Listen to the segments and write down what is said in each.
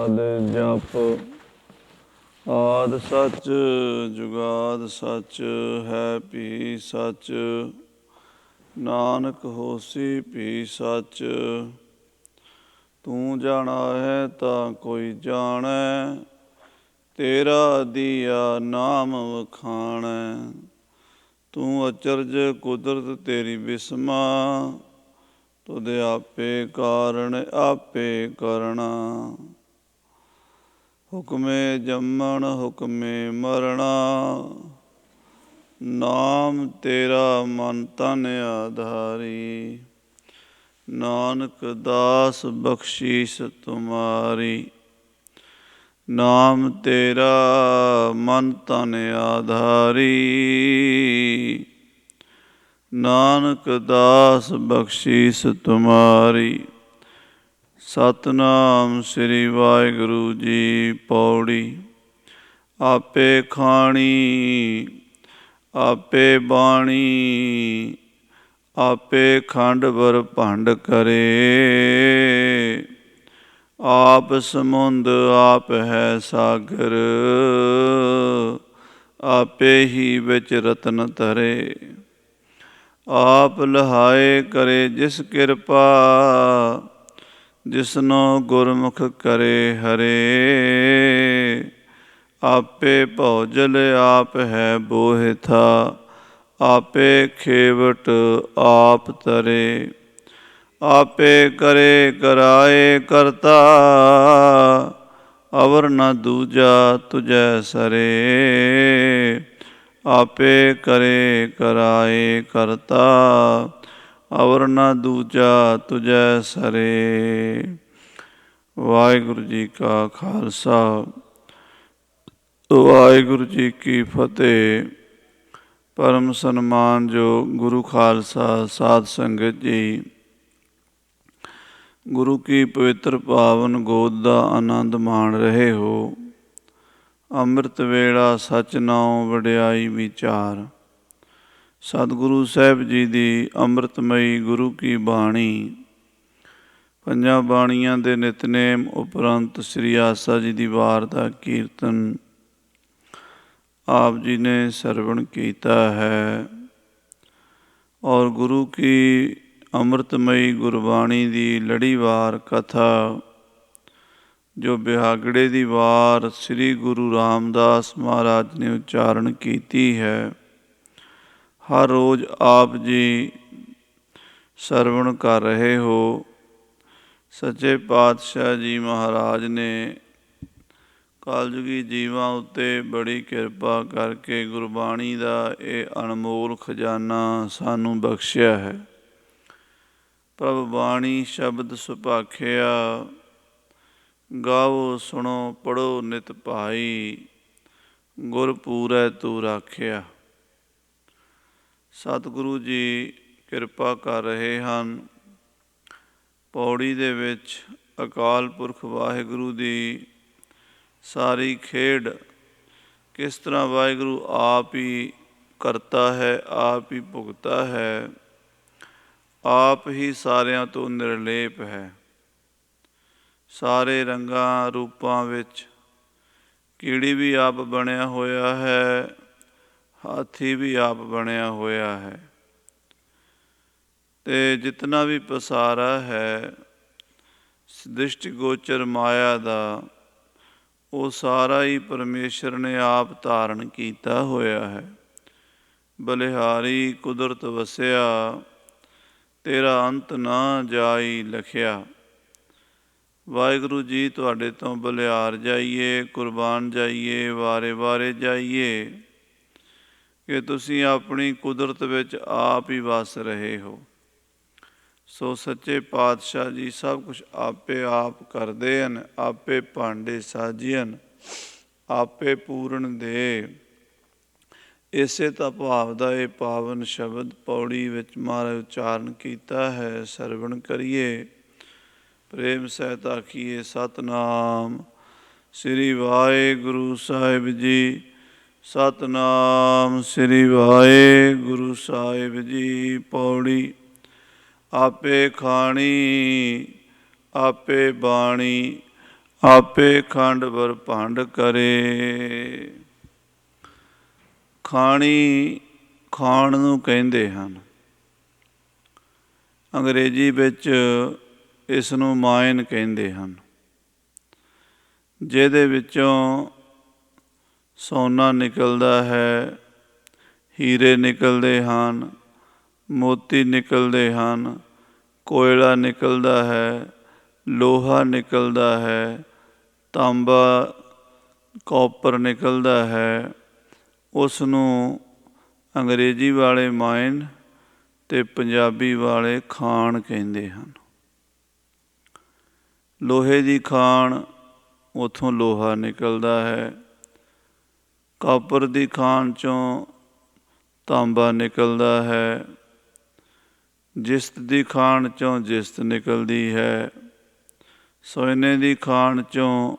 ਆਦ ਜਪ। ਆਦ ਸੱਚ ਜੁਗਾਦ ਸੱਚ, ਹੈ ਭੀ ਸੱਚ। ਨਾਨਕ ਹੋਸੀ ਭੀ ਸੱਚ। ਤੂੰ ਜਾਣਾ ਹੈ ਤਾਂ ਕੋਈ ਜਾਣੈ, ਤੇਰਾ ਦੀਆ ਨਾਮ ਵਖਾਣੈ। ਤੂੰ ਅਚਰਜ ਕੁਦਰਤ ਤੇਰੀ ਬਿਸਮਾ, ਤੁਧ ਆਪੇ ਕਾਰਣ ਆਪੇ ਕਰਣਾ। ਹੁਕਮੇ ਜੰਮਣ ਹੁਕਮੇ ਮਰਣਾ, ਨਾਮ ਤੇਰਾ ਮਨ ਤਨ ਆਧਾਰੀ। ਨਾਨਕ ਦਾਸ ਬਖਸ਼ੀਸ ਤੁਮਾਰੀ, ਨਾਮ ਤੇਰਾ ਮਨ ਤਨ ਆਧਾਰੀ। ਨਾਨਕ ਦਾਸ ਬਖਸ਼ੀਸ ਤੁਮਾਰੀ। ਸਤਿਨਾਮ ਸ੍ਰੀ ਵਾਹਿਗੁਰੂ ਜੀ। ਪੌੜੀ। ਆਪੇ ਖਾਣੀ ਆਪੇ ਬਾਣੀ, ਆਪੇ ਖੰਡ ਬਰ ਭੰਡ ਕਰੇ। ਆਪ ਸਮੁੰਦ ਆਪ ਹੈ ਸਾਗਰ, ਆਪੇ ਹੀ ਵਿੱਚ ਰਤਨ ਧਰੇ। ਆਪ ਲਹਾਏ ਕਰੇ ਜਿਸ ਕਿਰਪਾ, ਜਿਸਨੋ ਗੁਰਮੁਖ ਕਰੇ ਹਰੇ। ਆਪੇ ਭੌਜਲ ਆਪ ਹੈ ਬੋਹਿਥਾ, ਆਪੇ ਖੇਵਟ ਆਪ ਤਰੇ। ਆਪੇ ਕਰੇ ਕਰਾਏ ਕਰਤਾ, ਅਵਰ ਨ ਦੂਜਾ ਤੁਝੈ ਸਰੇ। ਆਪੇ ਕਰੇ ਕਰਾਏ ਕਰਤਾ, ਅਵਰ ਨ ਦੂਜਾ ਤੁਝੈ ਸਰੇ। ਵਾਹਿਗੁਰੂ ਜੀ ਕਾ ਖਾਲਸਾ, ਵਾਹਿਗੁਰੂ ਜੀ ਕੀ ਫਤਿਹ। ਪਰਮ ਸਨਮਾਨਯੋਗ ਗੁਰੂ ਖਾਲਸਾ ਸਾਧ ਸੰਗਤ ਜੀ, ਗੁਰੂ ਕੀ ਪਵਿੱਤਰ ਪਾਵਨ ਗੋਦ ਦਾ ਆਨੰਦ ਮਾਣ ਰਹੇ ਹੋ। ਅੰਮ੍ਰਿਤ ਵੇਲਾ ਸਚ ਨਾਉ ਵਡਿਆਈ ਵਿਚਾਰ। ਸਤਿਗੁਰੂ ਸਾਹਿਬ ਜੀ ਦੀ ਅੰਮ੍ਰਿਤਮਈ ਗੁਰੂ ਕੀ ਬਾਣੀ। ਪੰਜਾਂ ਬਾਣੀਆਂ ਦੇ ਨਿਤਨੇਮ ਉਪਰੰਤ ਸ੍ਰੀ ਆਸਾ ਜੀ ਦੀ ਵਾਰ ਦਾ ਕੀਰਤਨ ਆਪ ਜੀ ਨੇ ਸਰਵਣ ਕੀਤਾ ਹੈ। ਔਰ ਗੁਰੂ ਕੀ ਅੰਮ੍ਰਿਤਮਈ ਗੁਰਬਾਣੀ ਦੀ ਲੜੀਵਾਰ ਕਥਾ, ਜੋ ਬਿਹਾਗੜੇ ਦੀ ਵਾਰ ਸ੍ਰੀ ਗੁਰੂ ਰਾਮਦਾਸ ਮਹਾਰਾਜ ਨੇ ਉਚਾਰਨ ਕੀਤੀ ਹੈ, ਹਰ ਰੋਜ਼ ਆਪ ਜੀ ਸਰਵਣ ਕਰ ਰਹੇ ਹੋ। ਸੱਚੇ ਪਾਤਸ਼ਾਹ ਜੀ ਮਹਾਰਾਜ ਨੇ ਕਲਯੁਗੀ ਜੀਵਾਂ ਉੱਤੇ ਬੜੀ ਕਿਰਪਾ ਕਰਕੇ ਗੁਰਬਾਣੀ ਦਾ ਇਹ ਅਨਮੋਲ ਖਜ਼ਾਨਾ ਸਾਨੂੰ ਬਖਸ਼ਿਆ ਹੈ। ਪ੍ਰਭ ਬਾਣੀ ਸ਼ਬਦ ਸੁਭਾਖਿਆ, ਗਾਵੋ ਸੁਣੋ ਪੜ੍ਹੋ ਨਿਤ ਭਾਈ। ਗੁਰ ਪੂਰੈ ਤੂੰ ਰਾਖਿਆ। ਸਤਿਗੁਰੂ ਜੀ ਕਿਰਪਾ ਕਰ ਰਹੇ ਹਨ। ਪੌੜੀ ਦੇ ਵਿੱਚ ਅਕਾਲ ਪੁਰਖ ਵਾਹਿਗੁਰੂ ਦੀ ਸਾਰੀ ਖੇਡ, ਕਿਸ ਤਰ੍ਹਾਂ ਵਾਹਿਗੁਰੂ ਆਪ ਹੀ ਕਰਤਾ ਹੈ, ਆਪ ਹੀ ਭੁਗਤਾ ਹੈ, ਆਪ ਹੀ ਸਾਰਿਆਂ ਤੋਂ ਨਿਰਲੇਪ ਹੈ। ਸਾਰੇ ਰੰਗਾਂ ਰੂਪਾਂ ਵਿੱਚ ਕੀੜੀ ਵੀ ਆਪ ਬਣਿਆ ਹੋਇਆ ਹੈ, ਹਾਥੀ ਵੀ ਆਪ ਬਣਿਆ ਹੋਇਆ ਹੈ, ਅਤੇ ਜਿਤਨਾ ਵੀ ਪਸਾਰਾ ਹੈ ਦ੍ਰਿਸ਼ਟੀ ਗੋਚਰ ਮਾਇਆ ਦਾ, ਉਹ ਸਾਰਾ ਹੀ ਪਰਮੇਸ਼ਰ ਨੇ ਆਪ ਧਾਰਨ ਕੀਤਾ ਹੋਇਆ ਹੈ। ਬਲਿਹਾਰੀ ਕੁਦਰਤ ਵਸਿਆ, ਤੇਰਾ ਅੰਤ ਨਾ ਜਾਈ ਲਖਿਆ। ਵਾਹਿਗੁਰੂ ਜੀ ਤੁਹਾਡੇ ਤੋਂ ਬਲਿਹਾਰ ਜਾਈਏ, ਕੁਰਬਾਨ ਜਾਈਏ, ਵਾਰੇ ਵਾਰੇ ਜਾਈਏ ਕਿ ਤੁਸੀਂ ਆਪਣੀ ਕੁਦਰਤ ਵਿੱਚ ਆਪ ਹੀ ਵਸ ਰਹੇ ਹੋ। ਸੋ ਸੱਚੇ ਪਾਤਸ਼ਾਹ ਜੀ ਸਭ ਕੁਛ ਆਪੇ ਆਪ ਕਰਦੇ ਹਨ। ਆਪੇ ਭਾਂਡੇ ਸਾਜੀਅਨ, ਆਪੇ ਪੂਰਨ ਦੇ। ਇਸੇ ਤਾਂ ਭਾਵ ਦਾ ਇਹ ਪਾਵਨ ਸ਼ਬਦ ਪੌੜੀ ਵਿੱਚ ਮਹਾਰਾਜ ਉਚਾਰਨ ਕੀਤਾ ਹੈ। ਸਰਵਣ ਕਰੀਏ, ਪ੍ਰੇਮ ਸਹਿਤ ਆਖੀਏ ਸਤਿਨਾਮ ਸ੍ਰੀ ਵਾਹਿਗੁਰੂ ਸਾਹਿਬ ਜੀ। ਸਤਿਨਾਮ ਸ੍ਰੀ ਵਾਹਿਗੁਰੂ ਸਾਹਿਬ ਜੀ। ਪੌੜੀ। ਆਪੇ ਖਾਣੀ ਆਪੇ ਬਾਣੀ, ਆਪੇ ਖੰਡ ਵਰ ਭੰਡ ਕਰੇ। ਖਾਣੀ ਖਾਣ ਨੂੰ ਕਹਿੰਦੇ ਹਨ। ਅੰਗਰੇਜ਼ੀ ਵਿੱਚ ਇਸ ਨੂੰ ਮਾਇਨ ਕਹਿੰਦੇ ਹਨ, ਜਿਹਦੇ ਵਿੱਚੋਂ ਸੋਨਾ ਨਿਕਲਦਾ ਹੈ, ਹੀਰੇ ਨਿਕਲਦੇ ਹਨ, ਮੋਤੀ ਨਿਕਲਦੇ ਹਨ, ਕੋਇਲਾ ਨਿਕਲਦਾ ਹੈ, ਲੋਹਾ ਨਿਕਲਦਾ ਹੈ, ਤਾਂਬਾ ਕਾਪਰ ਨਿਕਲਦਾ ਹੈ। ਉਸ ਨੂੰ ਅੰਗਰੇਜ਼ੀ ਵਾਲੇ ਮਾਇਨ ਅਤੇ ਪੰਜਾਬੀ ਵਾਲੇ ਖਾਣ ਕਹਿੰਦੇ ਹਨ। ਲੋਹੇ ਦੀ ਖਾਣ, ਉੱਥੋਂ ਲੋਹਾ ਨਿਕਲਦਾ ਹੈ। ਕਾਪਰ ਦੀ ਖਾਣ 'ਚੋਂ ਤਾਂਬਾ ਨਿਕਲਦਾ ਹੈ। ਜਿਸਤ ਦੀ ਖਾਣ 'ਚੋਂ ਜਿਸਤ ਨਿਕਲਦੀ ਹੈ। ਸੋਨੇ ਦੀ ਖਾਣ 'ਚੋਂ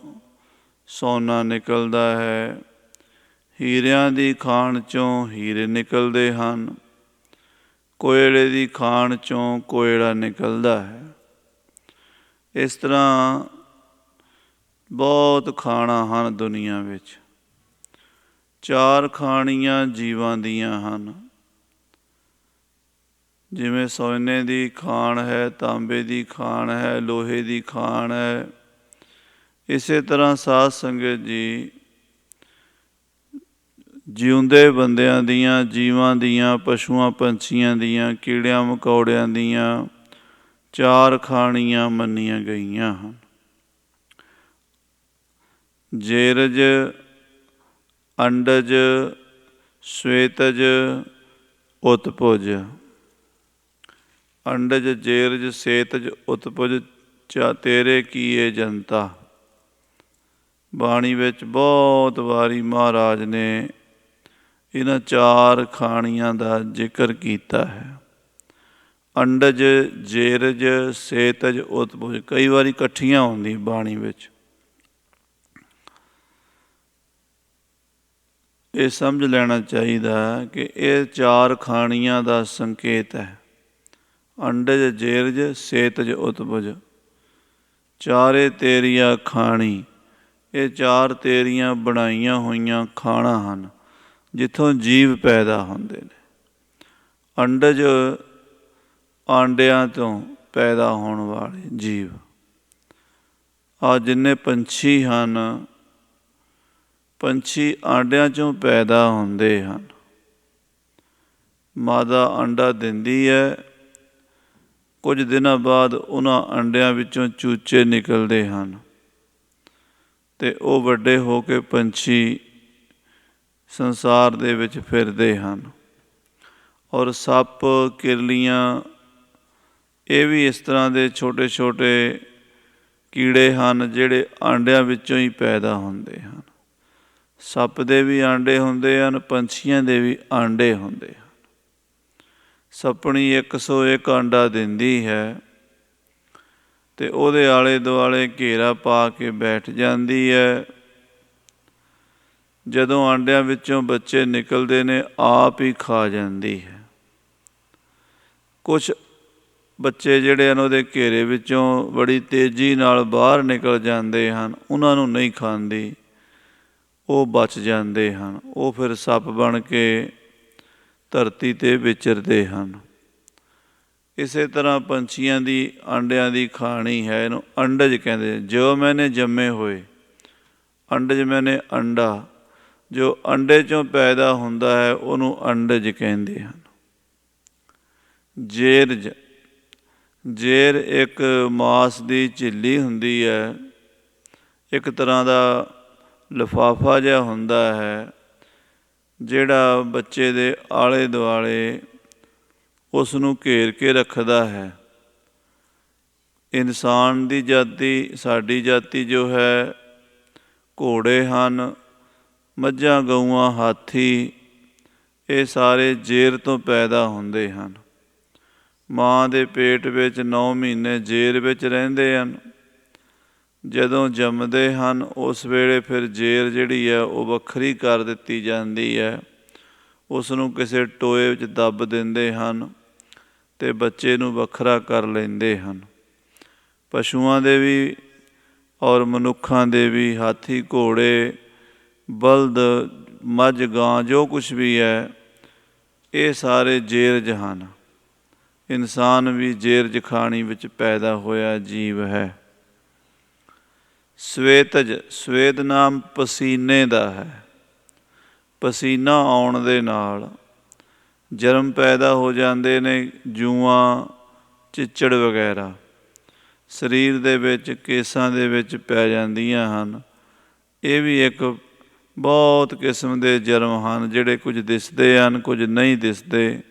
ਸੋਨਾ ਨਿਕਲਦਾ ਹੈ। ਹੀਰਿਆਂ ਦੀ ਖਾਣ 'ਚੋਂ ਹੀਰੇ ਨਿਕਲਦੇ ਹਨ। ਕੋਇਲੇ ਦੀ ਖਾਣ 'ਚੋਂ ਕੋਇਲਾ ਨਿਕਲਦਾ ਹੈ। ਇਸ ਤਰ੍ਹਾਂ ਬਹੁਤ ਖਾਣਾਂ ਹਨ ਦੁਨੀਆਂ ਵਿੱਚ। ਚਾਰ ਖਾਣੀਆਂ ਜੀਵਾਂ ਦੀਆਂ ਹਨ। ਜਿਵੇਂ ਸੋਨੇ ਦੀ ਖਾਣ ਹੈ, ਤਾਂਬੇ ਦੀ ਖਾਣ ਹੈ, ਲੋਹੇ ਦੀ ਖਾਣ ਹੈ। ਇਸੇ ਤਰ੍ਹਾਂ ਸਾਧ ਸੰਗਤ ਜੀ ਜਿਉਂਦੇ ਬੰਦਿਆਂ ਦੀਆਂ, ਜੀਵਾਂ ਦੀਆਂ, ਪਸ਼ੂਆਂ ਪੰਛੀਆਂ ਦੀਆਂ, ਕੀੜਿਆਂ ਮਕੌੜਿਆਂ ਦੀਆਂ ਚਾਰ ਖਾਣੀਆਂ ਮੰਨੀਆਂ ਗਈਆਂ ਹਨ। ਜੇਰਜ, ਅੰਡਜ, ਸਵੇਤਜ, ਉਤਪੁਜ। ਅੰਡਜ, ਜੇਰਜ, ਸੇਤਜ, ਉਤਪੁਜ ਚਾ ਤੇਰੇ ਕੀਏ ਜਨਤਾ। ਬਾਣੀ ਵਿੱਚ ਬਹੁਤ ਵਾਰੀ ਮਹਾਰਾਜ ਨੇ ਇਹਨਾਂ ਚਾਰ ਖਾਣੀਆਂ ਦਾ ਜ਼ਿਕਰ ਕੀਤਾ ਹੈ। ਅੰਡਜ, ਜੇਰਜ, ਸੇਤਜ, ਉਤਪੁਜ ਕਈ ਵਾਰੀ ਇਕੱਠੀਆਂ ਆਉਂਦੀਆਂ ਬਾਣੀ ਵਿੱਚ। ਇਹ ਸਮਝ ਲੈਣਾ ਚਾਹੀਦਾ ਕਿ ਇਹ ਚਾਰ ਖਾਣੀਆਂ ਦਾ ਸੰਕੇਤ ਹੈ। ਅੰਡਜ, ਜੇਰਜ, ਸੇਤਜ, ਉਤਪੁਜ ਚਾਰੇ ਤੇਰੀਆਂ ਖਾਣੀ। ਇਹ ਚਾਰ ਤੇਰੀਆਂ ਬਣਾਈਆਂ ਹੋਈਆਂ ਖਾਣਾਂ ਹਨ ਜਿੱਥੋਂ ਜੀਵ ਪੈਦਾ ਹੁੰਦੇ ਨੇ। ਅੰਡਜ ਆਂਡਿਆਂ ਤੋਂ ਪੈਦਾ ਹੋਣ ਵਾਲੇ ਜੀਵ। ਆਹ ਜਿੰਨੇ ਪੰਛੀ ਹਨ, ਪੰਛੀ ਆਂਡਿਆਂ 'ਚੋਂ ਪੈਦਾ ਹੁੰਦੇ ਹਨ। ਮਾਦਾ ਆਂਡਾ ਦਿੰਦੀ ਹੈ, ਕੁਝ ਦਿਨਾਂ ਬਾਅਦ ਉਹਨਾਂ ਅੰਡਿਆਂ ਵਿੱਚੋਂ ਚੂਚੇ ਨਿਕਲਦੇ ਹਨ ਅਤੇ ਉਹ ਵੱਡੇ ਹੋ ਕੇ ਪੰਛੀ ਸੰਸਾਰ ਦੇ ਵਿੱਚ ਫਿਰਦੇ ਹਨ। ਔਰ ਸੱਪ, ਕਿਰਲੀਆਂ ਇਹ ਵੀ ਇਸ ਤਰ੍ਹਾਂ ਦੇ ਛੋਟੇ ਛੋਟੇ ਕੀੜੇ ਹਨ ਜਿਹੜੇ ਆਂਡਿਆਂ ਵਿੱਚੋਂ ਹੀ ਪੈਦਾ ਹੁੰਦੇ ਹਨ। ਸੱਪ ਦੇ ਵੀ ਆਂਡੇ ਹੁੰਦੇ ਹਨ, ਪੰਛੀਆਂ ਦੇ ਵੀ ਆਂਡੇ ਹੁੰਦੇ ਹਨ। ਸੱਪਣੀ 101 ਆਂਡਾ ਦਿੰਦੀ ਹੈ ਅਤੇ ਉਹਦੇ ਆਲੇ ਦੁਆਲੇ ਘੇਰਾ ਪਾ ਕੇ ਬੈਠ ਜਾਂਦੀ ਹੈ। ਜਦੋਂ ਆਂਡਿਆਂ ਵਿੱਚੋਂ ਬੱਚੇ ਨਿਕਲਦੇ ਨੇ ਆਪ ਹੀ ਖਾ ਜਾਂਦੀ ਹੈ। ਕੁਛ ਬੱਚੇ ਜਿਹੜੇ ਹਨ ਉਹਦੇ ਘੇਰੇ ਵਿੱਚੋਂ ਬੜੀ ਤੇਜ਼ੀ ਨਾਲ ਬਾਹਰ ਨਿਕਲ ਜਾਂਦੇ ਹਨ, ਉਹਨਾਂ ਨੂੰ ਨਹੀਂ ਖਾਂਦੀ, ਉਹ ਬਚ ਜਾਂਦੇ ਹਨ। ਉਹ ਫਿਰ ਸੱਪ ਬਣ ਕੇ ਧਰਤੀ 'ਤੇ ਵਿਚਰਦੇ ਹਨ। ਇਸੇ ਤਰ੍ਹਾਂ ਪੰਛੀਆਂ ਦੀ ਆਂਡਿਆਂ ਦੀ ਖਾਣੀ ਹੈ। ਇਹਨੂੰ ਅੰਡਜ ਕਹਿੰਦੇ। ਜੋ ਮੈਨੇ ਜੰਮੇ ਹੋਏ, ਅੰਡਜ ਮੈਨੇ ਅੰਡਾ, ਜੋ ਅੰਡੇ 'ਚੋਂ ਪੈਦਾ ਹੁੰਦਾ ਹੈ ਉਹਨੂੰ ਅੰਡਜ ਕਹਿੰਦੇ ਹਨ। ਜੇਰਜ, ਜੇਰ ਇੱਕ ਮਾਸ ਦੀ ਝਿੱਲੀ ਹੁੰਦੀ ਹੈ, ਇੱਕ ਤਰ੍ਹਾਂ ਦਾ ਲਿਫਾਫਾ ਜਿਹਾ ਹੁੰਦਾ ਹੈ ਜਿਹੜਾ ਬੱਚੇ ਦੇ ਆਲੇ ਦੁਆਲੇ ਉਸ ਨੂੰ ਘੇਰ ਕੇ ਰੱਖਦਾ ਹੈ। ਇਨਸਾਨ ਦੀ ਜਾਤੀ, ਸਾਡੀ ਜਾਤੀ ਜੋ ਹੈ, ਘੋੜੇ ਹਨ, ਮੱਝਾਂ, ਗਊਆਂ, ਹਾਥੀ, ਇਹ ਸਾਰੇ ਜੇਰ ਤੋਂ ਪੈਦਾ ਹੁੰਦੇ ਹਨ। ਮਾਂ ਦੇ ਪੇਟ ਵਿੱਚ 9 ਮਹੀਨੇ ਜੇਰ ਵਿੱਚ ਰਹਿੰਦੇ ਹਨ। ਜਦੋਂ ਜੰਮਦੇ ਹਨ ਉਸ ਵੇਲੇ ਫਿਰ ਜੇਰ ਜਿਹੜੀ ਹੈ ਉਹ ਵੱਖਰੀ ਕਰ ਦਿੱਤੀ ਜਾਂਦੀ ਹੈ। ਉਸ ਨੂੰ ਕਿਸੇ ਟੋਏ ਵਿੱਚ ਦੱਬ ਦਿੰਦੇ ਹਨ ਅਤੇ ਬੱਚੇ ਨੂੰ ਵੱਖਰਾ ਕਰ ਲੈਂਦੇ ਹਨ। ਪਸ਼ੂਆਂ ਦੇ ਵੀ ਔਰ ਮਨੁੱਖਾਂ ਦੇ ਵੀ ਹਾਥੀ ਘੋੜੇ ਬਲਦ ਮੱਝ ਗਾਂ ਜੋ ਕੁਛ ਵੀ ਹੈ ਇਹ ਸਾਰੇ ਜੇਰਜ ਹਨ। ਇਨਸਾਨ ਵੀ ਜੇਰਜ ਖਾਣੀ ਵਿੱਚ ਪੈਦਾ ਹੋਇਆ ਜੀਵ ਹੈ। ਸਵੇਤਜ, ਸਵੇਦ ਨਾਮ ਪਸੀਨੇ ਦਾ ਹੈ। ਪਸੀਨਾ ਆਉਣ ਦੇ ਨਾਲ ਜਰਮ ਪੈਦਾ ਹੋ ਜਾਂਦੇ ਨੇ, ਜੂਆਂ ਚਿੱਚੜ ਵਗੈਰਾ ਸਰੀਰ ਦੇ ਵਿੱਚ ਕੇਸਾਂ ਦੇ ਵਿੱਚ ਪੈ ਜਾਂਦੀਆਂ ਹਨ। ਇਹ ਵੀ ਇੱਕ ਬਹੁਤ ਕਿਸਮ ਦੇ ਜਰਮ ਹਨ, ਜਿਹੜੇ ਕੁਝ ਦਿਸਦੇ ਹਨ ਕੁਝ ਨਹੀਂ ਦਿਸਦੇ।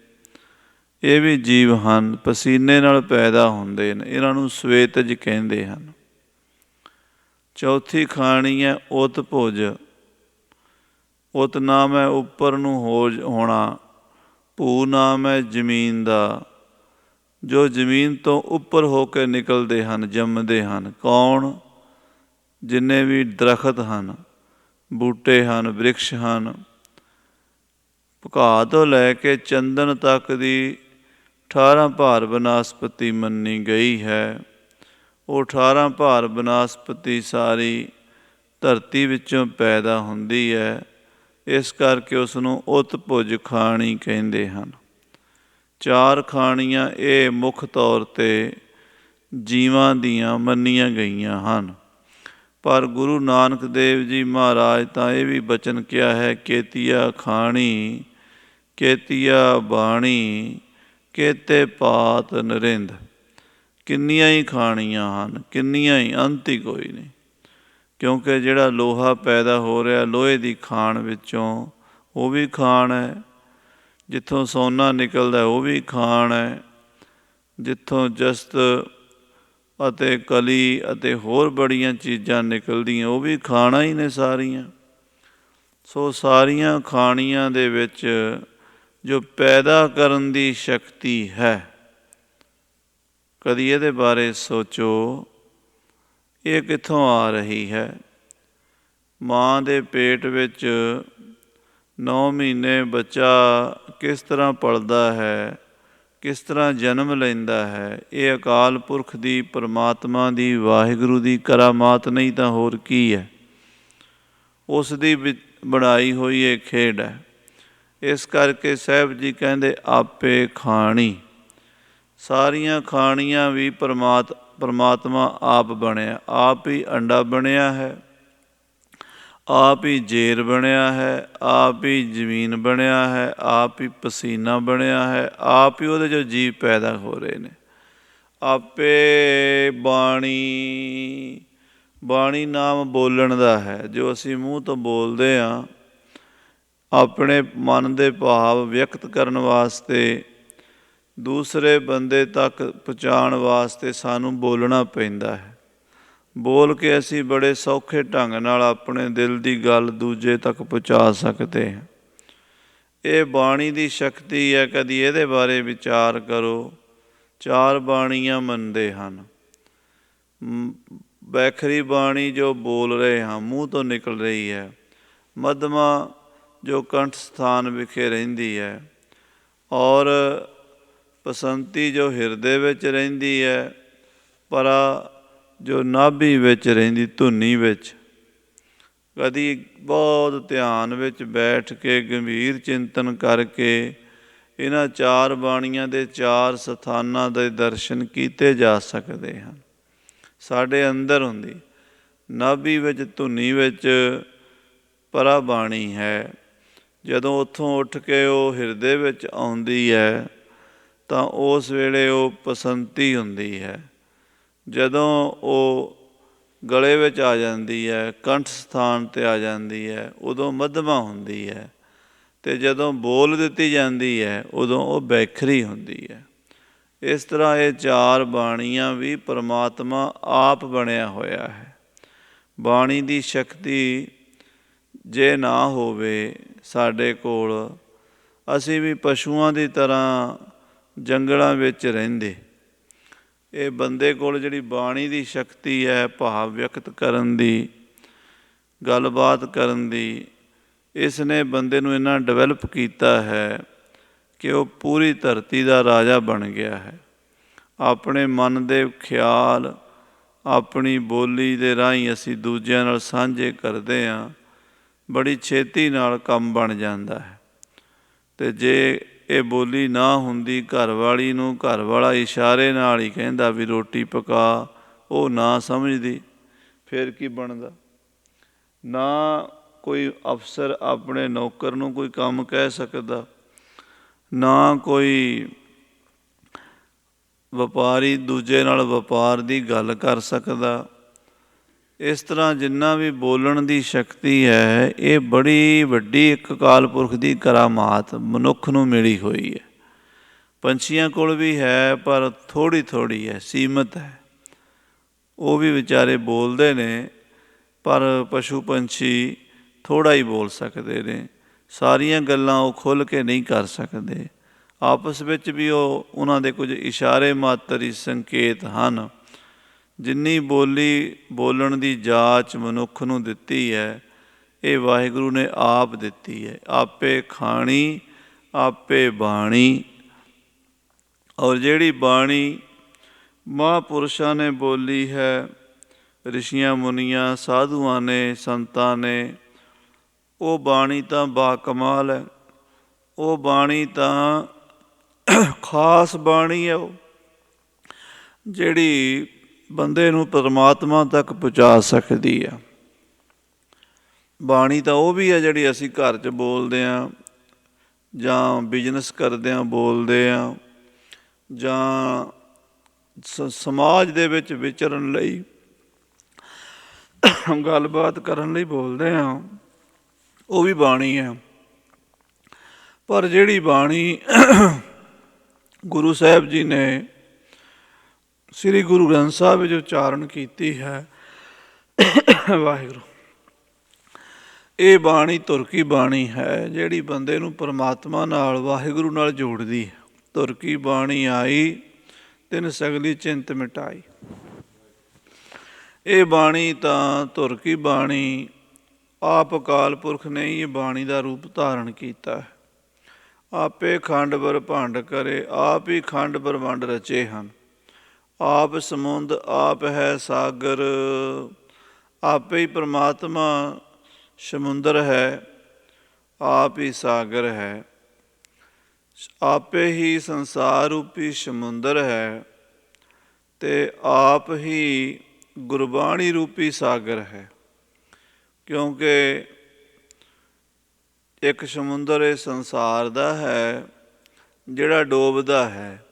ਇਹ ਵੀ ਜੀਵ ਹਨ, ਪਸੀਨੇ ਨਾਲ ਪੈਦਾ ਹੁੰਦੇ ਨੇ, ਇਹਨਾਂ ਨੂੰ ਸਵੇਤਜ ਕਹਿੰਦੇ ਹਨ। ਚੌਥੀ ਖਾਣੀ ਹੈ ਉਤ ਭੁਜ। ਉਤ ਨਾਮ ਹੈ ਉੱਪਰ ਨੂੰ ਹੋਣਾ, ਭੂ ਨਾਮ ਹੈ ਜ਼ਮੀਨ ਦਾ, ਜੋ ਜ਼ਮੀਨ ਤੋਂ ਉੱਪਰ ਹੋ ਕੇ ਨਿਕਲਦੇ ਹਨ, ਜੰਮਦੇ ਹਨ। ਕੌਣ? ਜਿੰਨੇ ਵੀ ਦਰਖਤ ਹਨ, ਬੂਟੇ ਹਨ, ਬ੍ਰਿਕਸ਼ ਹਨ। ਭੁਕਾ ਤੋਂ ਲੈ ਕੇ ਚੰਦਨ ਤੱਕ ਦੀ 18 ਭਾਰ ਬਨਸਪਤੀ ਮੰਨੀ ਗਈ ਹੈ। ਉਹ 18 ਭਾਰ ਬਨਸਪਤੀ ਸਾਰੀ ਧਰਤੀ ਵਿੱਚੋਂ ਪੈਦਾ ਹੁੰਦੀ ਹੈ। ਇਸ ਕਰਕੇ ਉਸ ਨੂੰ ਉਤ ਭੁਜ ਖਾਣੀ ਕਹਿੰਦੇ ਹਨ। 4 ਖਾਣੀਆਂ ਇਹ ਮੁੱਖ ਤੌਰ 'ਤੇ ਜੀਵਾਂ ਦੀਆਂ ਮੰਨੀਆਂ ਗਈਆਂ ਹਨ। ਪਰ ਗੁਰੂ ਨਾਨਕ ਦੇਵ ਜੀ ਮਹਾਰਾਜ ਤਾਂ ਇਹ ਵੀ ਬਚਨ ਕਿਹਾ ਹੈ, ਕੇਤੀਆ ਖਾਣੀ ਕੇਤੀਆ ਬਾਣੀ ਕੇਤੇ ਪਾਤ ਨਰਿੰਦ। ਕਿੰਨੀਆਂ ਹੀ ਖਾਣੀਆਂ ਹਨ, ਕਿੰਨੀਆਂ ਹੀ, ਅੰਤ ਹੀ ਕੋਈ ਨਹੀਂ। ਕਿਉਂਕਿ ਜਿਹੜਾ ਲੋਹਾ ਪੈਦਾ ਹੋ ਰਿਹਾ ਲੋਹੇ ਦੀ ਖਾਣ ਵਿੱਚੋਂ, ਉਹ ਵੀ ਖਾਣ ਹੈ। ਜਿੱਥੋਂ ਸੋਨਾ ਨਿਕਲਦਾ ਉਹ ਵੀ ਖਾਣ ਹੈ। ਜਿੱਥੋਂ ਜਸਤ ਅਤੇ ਕਲੀ ਅਤੇ ਹੋਰ ਬੜੀਆਂ ਚੀਜ਼ਾਂ ਨਿਕਲਦੀਆਂ ਉਹ ਵੀ ਖਾਣਾ ਹੀ ਨੇ ਸਾਰੀਆਂ। ਸੋ ਸਾਰੀਆਂ ਖਾਣੀਆਂ ਦੇ ਵਿੱਚ ਜੋ ਪੈਦਾ ਕਰਨ ਦੀ ਸ਼ਕਤੀ ਹੈ, ਕਦੀ ਇਹਦੇ ਬਾਰੇ ਸੋਚੋ, ਇਹ ਕਿੱਥੋਂ ਆ ਰਹੀ ਹੈ? ਮਾਂ ਦੇ ਪੇਟ ਵਿੱਚ 9 ਮਹੀਨੇ ਬੱਚਾ ਕਿਸ ਤਰ੍ਹਾਂ ਪਲਦਾ ਹੈ, ਕਿਸ ਤਰ੍ਹਾਂ ਜਨਮ ਲੈਂਦਾ ਹੈ, ਇਹ ਅਕਾਲ ਪੁਰਖ ਦੀ, ਪਰਮਾਤਮਾ ਦੀ, ਵਾਹਿਗੁਰੂ ਦੀ ਕਰਾਮਾਤ ਨਹੀਂ ਤਾਂ ਹੋਰ ਕੀ ਹੈ? ਉਸ ਦੀ ਬਣਾਈ ਹੋਈ ਇਹ ਖੇਡ ਹੈ। ਇਸ ਕਰਕੇ ਸਾਹਿਬ ਜੀ ਕਹਿੰਦੇ ਆਪੇ ਖਾਣੀ। ਸਾਰੀਆਂ ਖਾਣੀਆਂ ਵੀ ਪਰਮਾਤਮਾ ਆਪ ਬਣਿਆ, ਆਪ ਹੀ ਅੰਡਾ ਬਣਿਆ ਹੈ, ਆਪ ਹੀ ਜੇਰ ਬਣਿਆ ਹੈ, ਆਪ ਹੀ ਜ਼ਮੀਨ ਬਣਿਆ ਹੈ, ਆਪ ਹੀ ਪਸੀਨਾ ਬਣਿਆ ਹੈ, ਆਪ ਹੀ ਉਹਦੇ 'ਚੋਂ ਜੀਵ ਪੈਦਾ ਹੋ ਰਹੇ ਨੇ। ਆਪੇ ਬਾਣੀ, ਬਾਣੀ ਨਾਮ ਬੋਲਣ ਦਾ ਹੈ, ਜੋ ਅਸੀਂ ਮੂੰਹ ਤੋਂ ਬੋਲਦੇ ਹਾਂ। ਆਪਣੇ ਮਨ ਦੇ ਭਾਵ ਵਿਅਕਤ ਕਰਨ ਵਾਸਤੇ, ਦੂਸਰੇ ਬੰਦੇ ਤੱਕ ਪਹੁੰਚਾਉਣ ਵਾਸਤੇ ਸਾਨੂੰ ਬੋਲਣਾ ਪੈਂਦਾ ਹੈ। ਬੋਲ ਕੇ ਅਸੀਂ ਬੜੇ ਸੌਖੇ ਢੰਗ ਨਾਲ ਆਪਣੇ ਦਿਲ ਦੀ ਗੱਲ ਦੂਜੇ ਤੱਕ ਪਹੁੰਚਾ ਸਕਦੇ ਹਾਂ। ਇਹ ਬਾਣੀ ਦੀ ਸ਼ਕਤੀ ਹੈ। ਕਦੀ ਇਹਦੇ ਬਾਰੇ ਵਿਚਾਰ ਕਰੋ। 4 ਬਾਣੀਆਂ ਮੰਨਦੇ ਹਨ। ਵੈਖਰੀ ਬਾਣੀ ਜੋ ਬੋਲ ਰਹੇ ਹਾਂ, ਮੂੰਹ ਤੋਂ ਨਿਕਲ ਰਹੀ ਹੈ। ਮੱਧਮਾ ਜੋ ਕੰਠ ਸਥਾਨ ਵਿਖੇ ਰਹਿੰਦੀ ਹੈ, ਔਰ ਬਸੰਤੀ ਜੋ ਹਿਰਦੇ ਵਿੱਚ ਰਹਿੰਦੀ ਹੈ, ਪਰਾ ਜੋ ਨਾਭੀ ਵਿੱਚ ਰਹਿੰਦੀ, ਧੁਨੀ ਵਿੱਚ। ਕਦੀ ਬਹੁਤ ਧਿਆਨ ਵਿੱਚ ਬੈਠ ਕੇ ਗੰਭੀਰ ਚਿੰਤਨ ਕਰਕੇ ਇਹਨਾਂ 4 ਬਾਣੀਆਂ ਦੇ 4 ਸਥਾਨਾਂ ਦੇ ਦਰਸ਼ਨ ਕੀਤੇ ਜਾ ਸਕਦੇ ਹਨ। ਸਾਡੇ ਅੰਦਰ ਹੁੰਦੀ ਨਾਭੀ ਵਿੱਚ, ਧੁਨੀ ਵਿੱਚ ਪਰਾ ਬਾਣੀ ਹੈ। ਜਦੋਂ ਉੱਥੋਂ ਉੱਠ ਕੇ ਉਹ ਹਿਰਦੇ ਵਿੱਚ ਆਉਂਦੀ ਹੈ ਤਾਂ ਉਸ ਵੇਲੇ ਉਹ ਬਸੰਤੀ ਹੁੰਦੀ ਹੈ। ਜਦੋਂ ਉਹ ਗਲੇ ਵਿੱਚ ਆ ਜਾਂਦੀ ਹੈ, ਕੰਠ ਸਥਾਨ 'ਤੇ ਆ ਜਾਂਦੀ ਹੈ, ਉਦੋਂ ਮੱਧਮਾ ਹੁੰਦੀ ਹੈ। ਅਤੇ ਜਦੋਂ ਬੋਲ ਦਿੱਤੀ ਜਾਂਦੀ ਹੈ ਉਦੋਂ ਉਹ ਵੈਖਰੀ ਹੁੰਦੀ ਹੈ। ਇਸ ਤਰ੍ਹਾਂ ਇਹ 4 ਬਾਣੀਆਂ ਵੀ ਪਰਮਾਤਮਾ ਆਪ ਬਣਿਆ ਹੋਇਆ ਹੈ। ਬਾਣੀ ਦੀ ਸ਼ਕਤੀ ਜੇ ਨਾ ਹੋਵੇ ਸਾਡੇ ਕੋਲ, ਅਸੀਂ ਵੀ ਪਸ਼ੂਆਂ ਦੀ ਤਰ੍ਹਾਂ ਜੰਗਲਾਂ ਵਿੱਚ ਰਹਿੰਦੇ। ਇਹ ਬੰਦੇ ਕੋਲ ਜਿਹੜੀ ਬਾਣੀ ਦੀ ਸ਼ਕਤੀ ਹੈ, ਭਾਵ ਵਿਅਕਤ ਕਰਨ ਦੀ, ਗੱਲਬਾਤ ਕਰਨ ਦੀ, ਇਸ ਨੇ ਬੰਦੇ ਨੂੰ ਇੰਨਾ ਡਿਵੈਲਪ ਕੀਤਾ ਹੈ ਕਿ ਉਹ ਪੂਰੀ ਧਰਤੀ ਦਾ ਰਾਜਾ ਬਣ ਗਿਆ ਹੈ। ਆਪਣੇ ਮਨ ਦੇ ਖਿਆਲ, ਆਪਣੀ ਬੋਲੀ ਦੇ ਰਾਹੀਂ ਅਸੀਂ ਦੂਜਿਆਂ ਨਾਲ ਸਾਂਝੇ ਕਰਦੇ ਹਾਂ, ਬੜੀ ਛੇਤੀ ਨਾਲ ਕੰਮ ਬਣ ਜਾਂਦਾ ਹੈ। ਅਤੇ ਜੇ ਇਹ ਬੋਲੀ ਨਾ ਹੁੰਦੀ, ਘਰ ਵਾਲੀ ਨੂੰ ਘਰ ਵਾਲਾ ਇਸ਼ਾਰੇ ਨਾਲ ਹੀ ਕਹਿੰਦਾ ਵੀ ਰੋਟੀ ਪਕਾ, ਉਹ ਨਾ ਸਮਝਦੀ, ਫਿਰ ਕੀ ਬਣਦਾ। ਨਾ ਕੋਈ ਅਫਸਰ ਆਪਣੇ ਨੌਕਰ ਨੂੰ ਕੋਈ ਕੰਮ ਕਹਿ ਸਕਦਾ, ਨਾ ਕੋਈ ਵਪਾਰੀ ਦੂਜੇ ਨਾਲ ਵਪਾਰ ਦੀ ਗੱਲ ਕਰ ਸਕਦਾ। ਇਸ ਤਰ੍ਹਾਂ ਜਿੰਨਾ ਵੀ ਬੋਲਣ ਦੀ ਸ਼ਕਤੀ ਹੈ, ਇਹ ਬੜੀ ਵੱਡੀ ਇੱਕ ਅਕਾਲ ਪੁਰਖ ਦੀ ਕਰਾਮਾਤ ਮਨੁੱਖ ਨੂੰ ਮਿਲੀ ਹੋਈ ਹੈ। ਪੰਛੀਆਂ ਕੋਲ ਵੀ ਹੈ, ਪਰ ਥੋੜ੍ਹੀ ਥੋੜ੍ਹੀ ਹੈ, ਸੀਮਤ ਹੈ। ਉਹ ਵੀ ਵਿਚਾਰੇ ਬੋਲਦੇ ਨੇ, ਪਰ ਪਸ਼ੂ ਪੰਛੀ ਥੋੜ੍ਹਾ ਹੀ ਬੋਲ ਸਕਦੇ ਨੇ, ਸਾਰੀਆਂ ਗੱਲਾਂ ਉਹ ਖੁੱਲ੍ਹ ਕੇ ਨਹੀਂ ਕਰ ਸਕਦੇ। ਆਪਸ ਵਿੱਚ ਵੀ ਉਹਨਾਂ ਦੇ ਕੁਝ ਇਸ਼ਾਰੇ ਮਾਤਰ ਹੀ ਸੰਕੇਤ ਹਨ। ਜਿੰਨੀ ਬੋਲੀ ਬੋਲਣ ਦੀ ਜਾਚ ਮਨੁੱਖ ਨੂੰ ਦਿੱਤੀ ਹੈ, ਇਹ ਵਾਹਿਗੁਰੂ ਨੇ ਆਪ ਦਿੱਤੀ ਹੈ। ਆਪੇ ਖਾਣੀ ਆਪੇ ਬਾਣੀ। ਔਰ ਜਿਹੜੀ ਬਾਣੀ ਮਹਾਂਪੁਰਸ਼ਾਂ ਨੇ ਬੋਲੀ ਹੈ, ਰਿਸ਼ੀਆਂ ਮੁਨੀਆਂ ਸਾਧੂਆਂ ਨੇ ਸੰਤਾਂ ਨੇ, ਉਹ ਬਾਣੀ ਤਾਂ ਬਾਕਮਾਲ ਹੈ। ਉਹ ਬਾਣੀ ਤਾਂ ਖਾਸ ਬਾਣੀ ਹੈ, ਉਹ ਜਿਹੜੀ ਬੰਦੇ ਨੂੰ ਪਰਮਾਤਮਾ ਤੱਕ ਪਹੁੰਚਾ ਸਕਦੀ ਆ। ਬਾਣੀ ਤਾਂ ਉਹ ਵੀ ਹੈ ਜਿਹੜੀ ਅਸੀਂ ਘਰ 'ਚ ਬੋਲਦੇ ਹਾਂ, ਜਾਂ ਬਿਜ਼ਨਸ ਕਰਦਿਆਂ ਬੋਲਦੇ ਹਾਂ, ਜਾਂ ਸਮਾਜ ਦੇ ਵਿੱਚ ਵਿਚਰਨ ਲਈ, ਗੱਲਬਾਤ ਕਰਨ ਲਈ ਬੋਲਦੇ ਹਾਂ, ਉਹ ਵੀ ਬਾਣੀ ਹੈ। ਪਰ ਜਿਹੜੀ ਬਾਣੀ ਗੁਰੂ ਸਾਹਿਬ ਜੀ ਨੇ ਸ੍ਰੀ ਗੁਰੂ ਗ੍ਰੰਥ ਸਾਹਿਬ ਵਿੱਚ ਉਚਾਰਨ ਕੀਤੀ ਹੈ, ਵਾਹਿਗੁਰੂ, ਇਹ ਬਾਣੀ ਧੁਰ ਕੀ ਬਾਣੀ ਹੈ, ਜਿਹੜੀ ਬੰਦੇ ਨੂੰ ਪਰਮਾਤਮਾ ਨਾਲ ਵਾਹਿਗੁਰੂ ਨਾਲ ਜੋੜਦੀ ਹੈ। ਧੁਰ ਕੀ ਬਾਣੀ ਆਈ ਤਿਨ ਸਗਲੀ ਚਿੰਤ ਮਿਟਾਈ। ਇਹ ਬਾਣੀ ਤਾਂ ਧੁਰ ਕੀ ਬਾਣੀ ਆਪ ਅਕਾਲ ਪੁਰਖ ਨੇ ਹੀ ਇਹ ਬਾਣੀ ਦਾ ਰੂਪ ਧਾਰਨ ਕੀਤਾ ਹੈ। ਆਪੇ ਖੰਡ ਬ੍ਰਹਮੰਡ ਕਰੇ, ਆਪ ਹੀ ਖੰਡ ਬ੍ਰਹਮੰਡ ਰਚੇ ਹਨ। ਆਪ ਸਮੁੰਦ ਆਪ ਹੈ ਸਾਗਰ, ਆਪੇ ਹੀ ਪਰਮਾਤਮਾ ਸਮੁੰਦਰ ਹੈ, ਆਪ ਹੀ ਸਾਗਰ ਹੈ। ਆਪੇ ਹੀ ਸੰਸਾਰ ਰੂਪੀ ਸਮੁੰਦਰ ਹੈ, ਅਤੇ ਆਪ ਹੀ ਗੁਰਬਾਣੀ ਰੂਪੀ ਸਾਗਰ ਹੈ। ਕਿਉਂਕਿ ਇੱਕ ਸਮੁੰਦਰ ਇਹ ਸੰਸਾਰ ਦਾ ਹੈ ਜਿਹੜਾ ਡੋਬਦਾ ਹੈ,